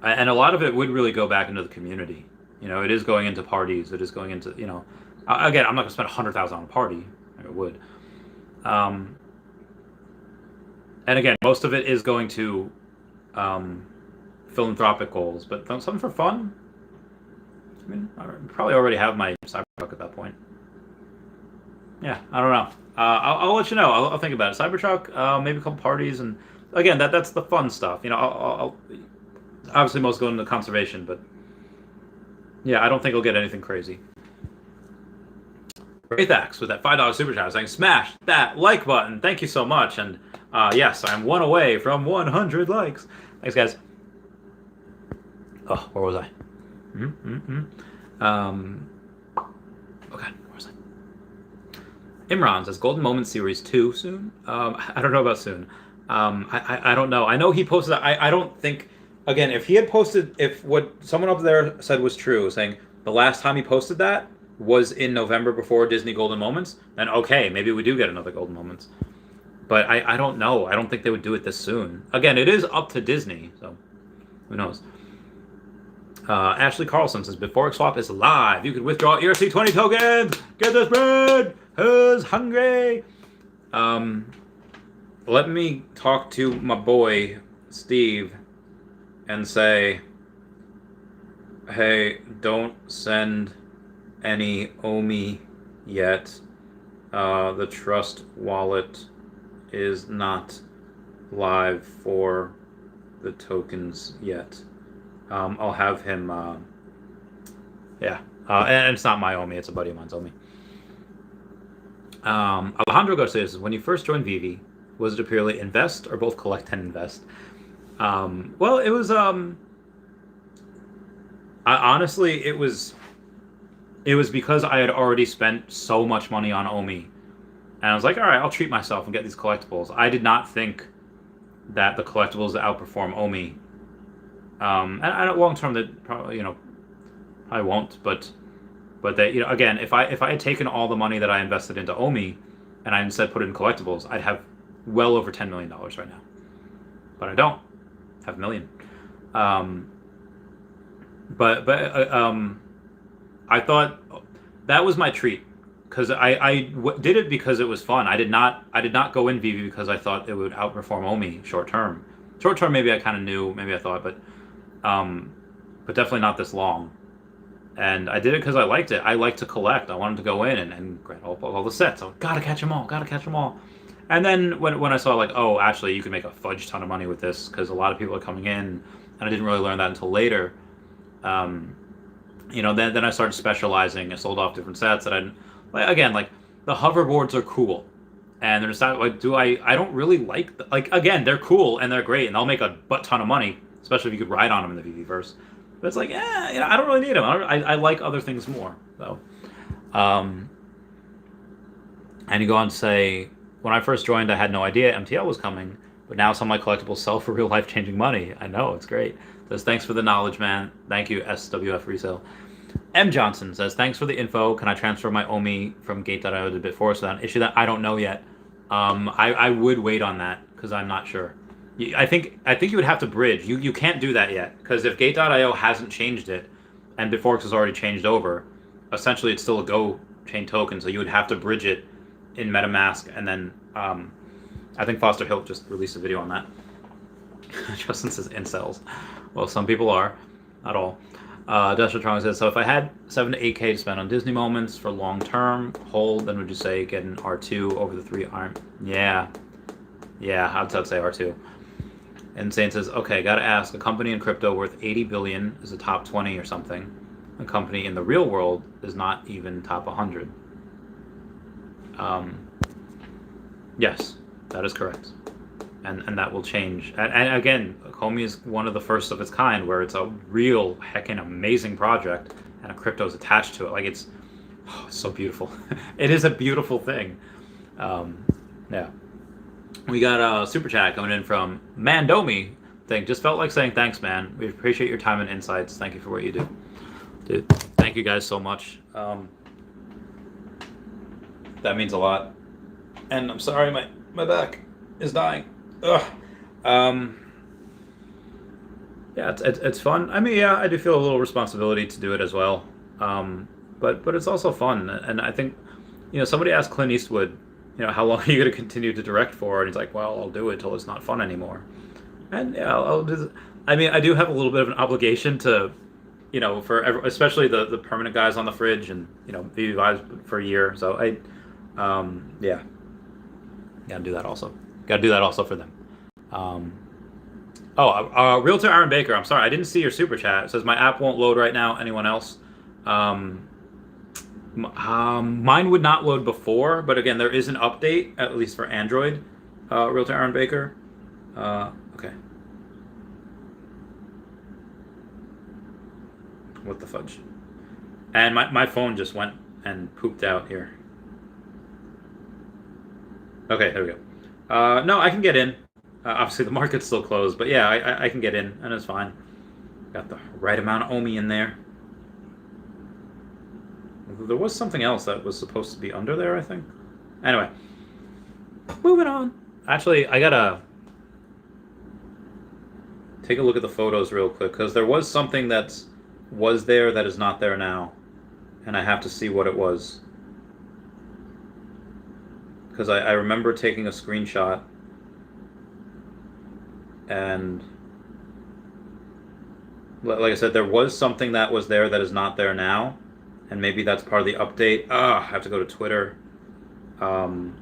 a lot of it would really go back into the community. It is going into parties. It is going into, again, I'm not going to spend $100,000 on a party. I would. And again, most of it is going to philanthropic goals, but something for fun. I mean, I probably already have my Cybertruck at that point. Yeah, I don't know. I'll let you know. I'll think about it. Cybertruck, maybe a couple parties, and again, that's the fun stuff. I'll obviously most go into conservation, but yeah, I don't think I'll get anything crazy. Wraithax with that $5 super chat saying, smash that like button. Thank you so much. And yes, I'm one away from 100 likes. Thanks, guys. Oh, where was I? Okay, where was I? Imran says, Golden Moment Series 2 soon? I don't know about soon. I don't know. I know he posted that. I don't think, again, if he had posted, if what someone up there said was true, saying the last time he posted that was in November before Disney Golden Moments, then okay, maybe we do get another Golden Moments. But I don't know. I don't think they would do it this soon. Again, it is up to Disney, so who knows. Ashley Carlson says, Before Swap is live. You can withdraw ERC20 tokens. Get this bread. Who's hungry? Let me talk to my boy, Steve, and say, hey, don't send any OMI yet. The Trust wallet is not live for the tokens yet. I'll have him, yeah. And it's not my OMI, it's a buddy of mine's OMI. Alejandro Garcia says, when you first joined Veve, was it to purely invest or both collect and invest? Well, it was, honestly, it was because I had already spent so much money on OMI. And I was like, all right, I'll treat myself and get these collectibles. I did not think that the collectibles outperform OMI. And long term, that probably, I won't. But they, again, if I had taken all the money that I invested into OMI and I instead put it in collectibles, I'd have well over $10 million right now. But I don't have a million. But I thought that was my treat, because I did it because it was fun. I did not go in Veve because I thought it would outperform OMI short term. Short term, maybe I kind of knew, maybe I thought, but definitely not this long. And I did it because I liked it. I like to collect. I wanted to go in and grab all the sets. I gotta catch them all. And then when I saw, like, oh, actually, you can make a fudge ton of money with this because a lot of people are coming in, and I didn't really learn that until later. Then I started specializing. I sold off different sets that I didn't. Again, like, the hoverboards are cool, and they're just like, I don't really like again, they're cool and they're great and they'll make a butt ton of money, especially if you could ride on them in the Veveverse. But it's like, I don't really need them. I like other things more, though. And you go on to say, when I first joined, I had no idea MTL was coming. But now some of my collectibles sell for real life-changing money. I know, it's great. Says, thanks for the knowledge, man. Thank you, SWF Resale. M. Johnson says, thanks for the info. Can I transfer my OMI from Gate.io to Bitforce without an issue? That I don't know yet. I would wait on that because I'm not sure. I think you would have to bridge. You can't do that yet because if Gate.io hasn't changed it and Bitforce has already changed over, essentially it's still a Go chain token, so you would have to bridge it in MetaMask, and then I think Foster Hilt just released a video on that. Justin says incels. Well, some people are, not all. Destratron says, so if I had 7 to 8K to spend on Disney moments for long term hold, then would you say get an R2 over the 3 iron? Yeah, I'd say R2. Insane says, okay, gotta ask, a company in crypto worth 80 billion is a top 20 or something. A company in the real world is not even top 100. Yes, that is correct. And that will change. And again, Comey is one of the first of its kind where it's a real heckin' amazing project and a crypto is attached to it. Like it's so beautiful. It is a beautiful thing. Yeah. We got a super chat coming in from Mandomi. Just felt like saying thanks, man. We appreciate your time and insights. Thank you for what you do. Dude, thank you guys so much. That means a lot. And I'm sorry, my back is dying. Ugh. Yeah, it's fun. I mean, yeah, I do feel a little responsibility to do it as well. But it's also fun. And I think, somebody asked Clint Eastwood, how long are you going to continue to direct for? And he's like, well, I'll do it till it's not fun anymore. And yeah, I'll do. I mean, I do have a little bit of an obligation to, especially the permanent guys on the fridge and, Veve guys for a year. So yeah, gotta do that also. Gotta do that also for them. Realtor Aaron Baker, I'm sorry, I didn't see your super chat. It says my app won't load right now. Anyone else? Mine would not load before, but again, there is an update, at least for Android. Realtor Aaron Baker. Okay. What the fudge? And my phone just went and pooped out here. Okay, there we go. No, I can get in. Obviously, the market's still closed, but yeah, I can get in, and it's fine. Got the right amount of OMI in there. There was something else that was supposed to be under there, I think. Anyway, moving on. Actually, I gotta take a look at the photos real quick, because there was something that was there that is not there now, and I have to see what it was. Because I remember taking a screenshot, and like I said, there was something that was there that is not there now, and maybe that's part of the update. I have to go to Twitter. Oh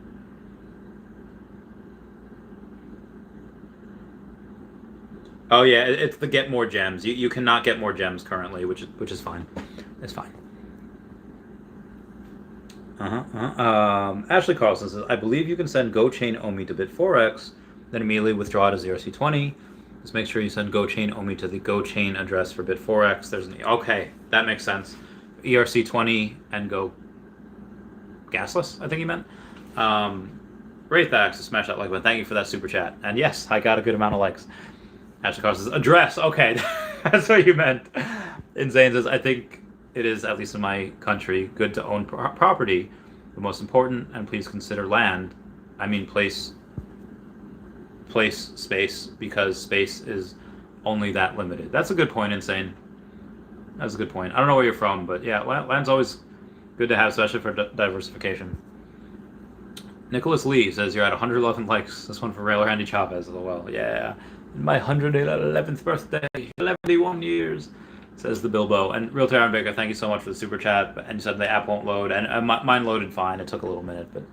yeah, it's the get more gems. You cannot get more gems currently, which is fine. It's fine. Ashley Carlson says, I believe you can send GoChain OMI to Bit4X, then immediately withdraw to ERC20. Just make sure you send GoChain OMI to the GoChain address for Bit4X. Okay, that makes sense. ERC20 and go gasless, I think he meant. Wraithax to smash that like button. Thank you for that super chat. And yes, I got a good amount of likes. Ashley Carlson says, address. Okay, that's what you meant. Insane says, I think it is, at least in my country, good to own property. The most important, and please consider land. I mean place space, because space is only that limited. That's a good point, Insane. That's a good point. I don't know where you're from, but yeah, land's always good to have, especially for diversification. Nicholas Lee says, you're at 111 likes. This one for Railer Andy Chavez, LOL. Yeah. My 111th birthday, 11 years. Says the Bilbo. And Realtor Aaron Baker, thank you so much for the super chat. And you said the app won't load, and mine loaded fine. It took a little minute, but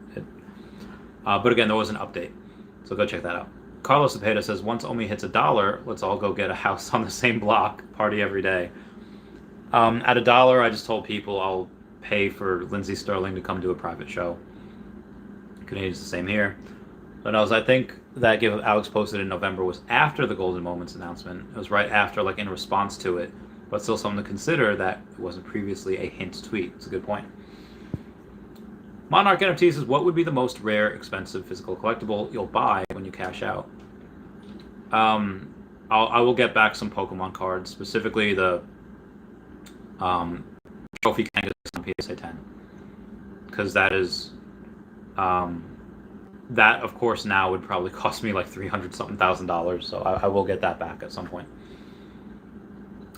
again, there was an update, so go check that out. Carlos Cepeda says, once OMI hits $1, let's all go get a house on the same block, party every day. At $1, I just told people I'll pay for Lindsey Sterling to come do a private show. Canadian's the same here. But I think that give Alex posted in November was after the Golden Moments announcement. It was right after, like in response to it. But still something to consider that it wasn't previously a hint tweet. It's a good point. Monarch NFT says, what would be the most rare, expensive physical collectible you'll buy when you cash out? I will get back some Pokemon cards, specifically the Trophy Kangaskhan on PSA 10, because that is that of course now would probably cost me like $300 something thousand. So I will get that back at some point.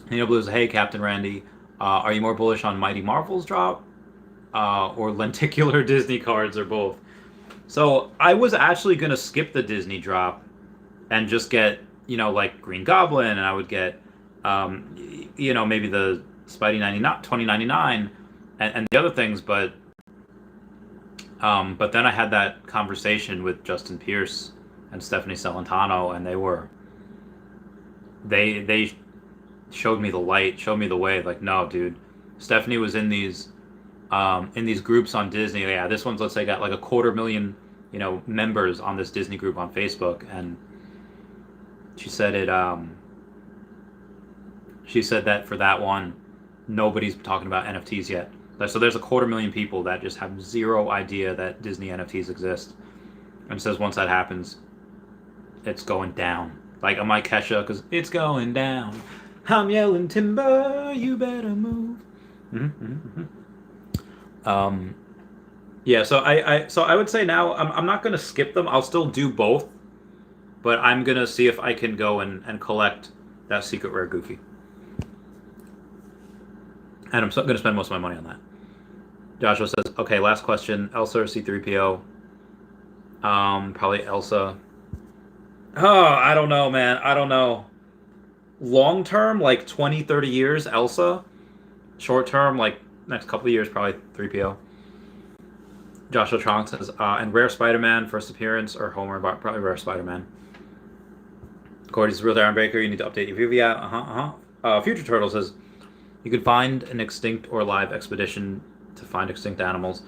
Blues, hey Captain Randy, are you more bullish on Mighty Marvel's drop or lenticular Disney cards, or both? So I was actually gonna skip the Disney drop and just get, like Green Goblin, and I would get, maybe the Spidey 2099 and the other things, but then I had that conversation with Justin Pierce and Stephanie Celentano, and they showed me the light, showed me the way. Like, no, dude, Stephanie was in these groups on Disney. Yeah, this one's, let's say, got like 250,000, members on this Disney group on Facebook, and she said she said that for that one, nobody's talking about NFTs yet. So there's 250,000 people that just have zero idea that Disney NFTs exist, and says once that happens, it's going down. Like, I'm like Kesha, because it's going down. I'm yelling timber, you better move. Yeah, so I would say now I'm not gonna skip them. I'll still do both, but I'm gonna see if I can go and collect that secret rare Goofy. And I'm going to spend most of my money on that. Joshua says, okay, last question. Elsa or C-3PO? Probably Elsa. Oh, I don't know, man. I don't know. Long term, like 20, 30 years, Elsa. Short term, like next couple of years, probably 3PO. Joshua Trong says, and Rare Spider-Man, first appearance, or Homer, probably Rare Spider-Man. Cordy's Real Iron Breaker, you need to update your Veve app. Future Turtle says, you could find an extinct or live expedition to find extinct animals.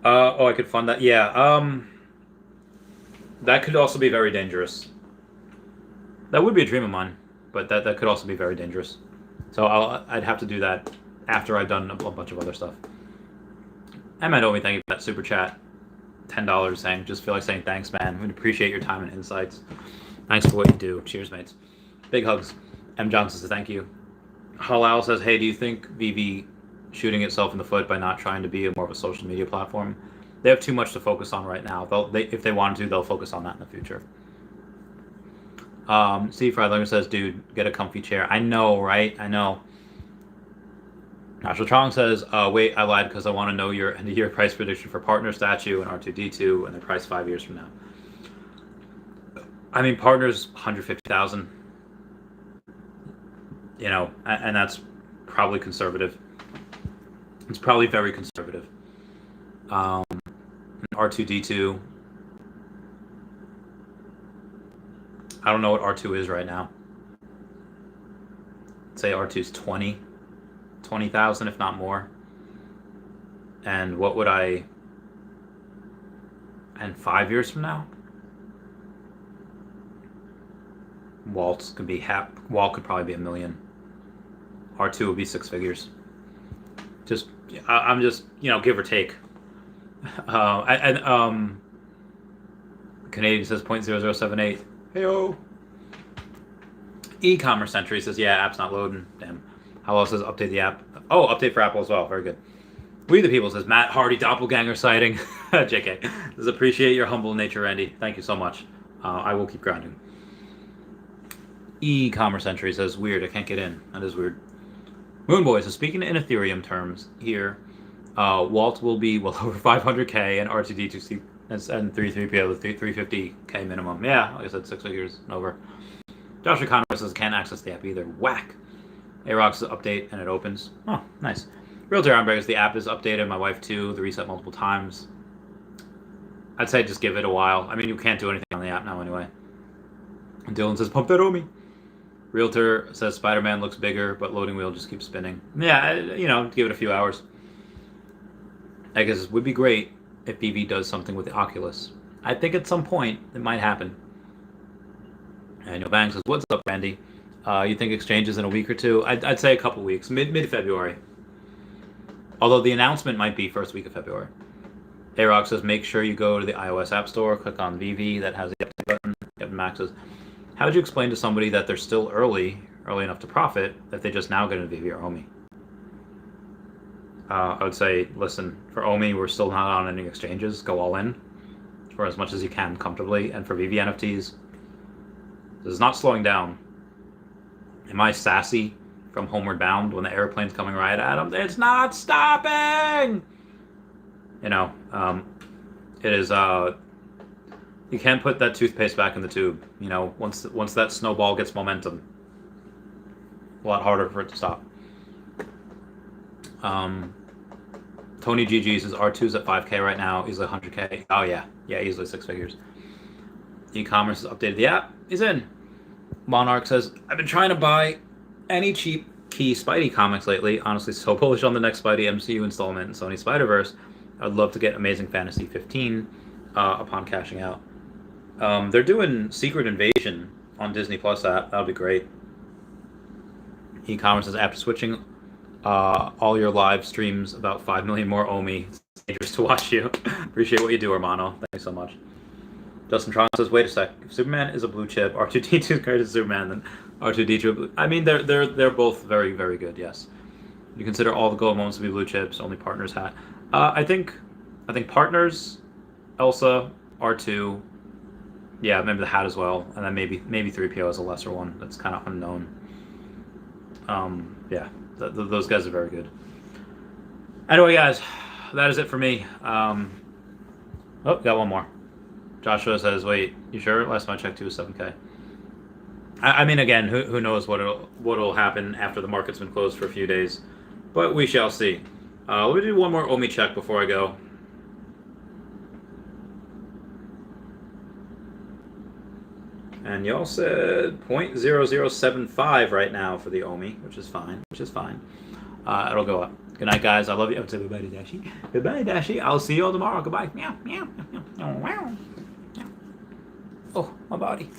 I could fund that. Yeah. That could also be very dangerous. That would be a dream of mine, but that could also be very dangerous. So I'd have to do that after I've done a bunch of other stuff. And my Omi, thank you for that super chat. $10 saying, just feel like saying thanks, man. We appreciate your time and insights. Thanks for what you do. Cheers, mates. Big hugs. M. Johnson says thank you. Halal says, hey, do you think Veve shooting itself in the foot by not trying to be more of a social media platform? They have too much to focus on right now. If they wanted to, they'll focus on that in the future. Steve Friedlander says, dude, get a comfy chair. I know, right? I know. Nashville Trong says, wait, I lied because I want to know your end-of-year price prediction for Partner Statue and R2-D2 and the price 5 years from now. I mean, Partner's 150,000. And that's probably conservative. It's probably very conservative. R2-D2. I don't know what R2 is right now. I'd say R2's 20,000, if not more. And what would I... And 5 years from now? Walt could probably be $1 million. R2 would be 6 figures. I'm just, give or take. Canadian says 0.0078. Heyo. E-commerce Century says, yeah, app's not loading. Damn. Hello says update the app. Oh, update for Apple as well. Very good. We the People says Matt Hardy doppelganger sighting. JK. Says appreciate your humble nature, Randy. Thank you so much. I will keep grinding. E-commerce Entry says, weird, I can't get in. That is weird. Moonboy says, speaking in Ethereum terms here, Walt will be well over 500K and R2-D2 and 3PO, the 350K minimum. Yeah, like I said, 6 figures and over. Joshua Conner says, can't access the app either. Whack. A-Rock's update and it opens. Oh, nice. Realty Armbreakers, the app is updated. My wife too. The reset multiple times. I'd say just give it a while. I mean, you can't do anything on the app now anyway. And Dylan says, pump that Omi. Realtor says Spider-Man looks bigger, but loading wheel just keeps spinning. Yeah, give it a few hours. I guess it would be great if Veve does something with the Oculus. I think at some point it might happen. Daniel Bang says, what's up, Randy? You think exchanges in a week or two? I'd say a couple weeks, mid-February. Although the announcement might be first week of February. A-Rock says, make sure you go to the iOS App Store, click on Veve, that has the update button. Max says, How would you explain to somebody that they're still early enough to profit, if they just now get into Veve or OMI? I would say, listen, for OMI, we're still not on any exchanges. Go all in for as much as you can comfortably. And for Veve NFTs, this is not slowing down. Am I sassy from Homeward Bound when the airplane's coming right at him? It's not stopping! You know, it is, you can't put that toothpaste back in the tube. You know, once that snowball gets momentum, a lot harder for it to stop. Tony GG says R2's at 5K right now, easily 100K. Oh yeah, easily 6 figures. E-commerce has updated the app. He's in. Monarch says, I've been trying to buy any cheap key Spidey comics lately. Honestly, so bullish on the next Spidey MCU installment in Sony Spider-Verse. I'd love to get Amazing Fantasy 15 upon cashing out. They're doing Secret Invasion on Disney Plus app. That would be great. E-commerce says, after switching all your live streams, about 5 million more OMI. It's dangerous to watch you. Appreciate what you do, Hermano. Thanks so much. Justin Tron says, wait a sec. If Superman is a blue chip, R2-D2 is greater than Superman, then R2-D2. I mean, they're both very, very good, yes. You consider all the gold moments to be blue chips, only Partners hat. I think Partners, Elsa, R2, yeah, maybe the hat as well, and then maybe 3PO is a lesser one that's kind of unknown. Yeah. Those guys are very good. Anyway, guys, that is it for me. Oh, got one more. Joshua says, wait, you sure? Last time I checked, 2 was 7K. I mean, again, who knows what'll happen after the market's been closed for a few days. But we shall see. Let me do one more OMI check before I go. And y'all said 0.0075 right now for the OMI, which is fine. It'll go up. Good night, guys. I love you. Goodbye, Dashi. Goodbye, Dashi. I'll see you all tomorrow. Goodbye. Meow, meow, meow, meow, meow. Oh, my body.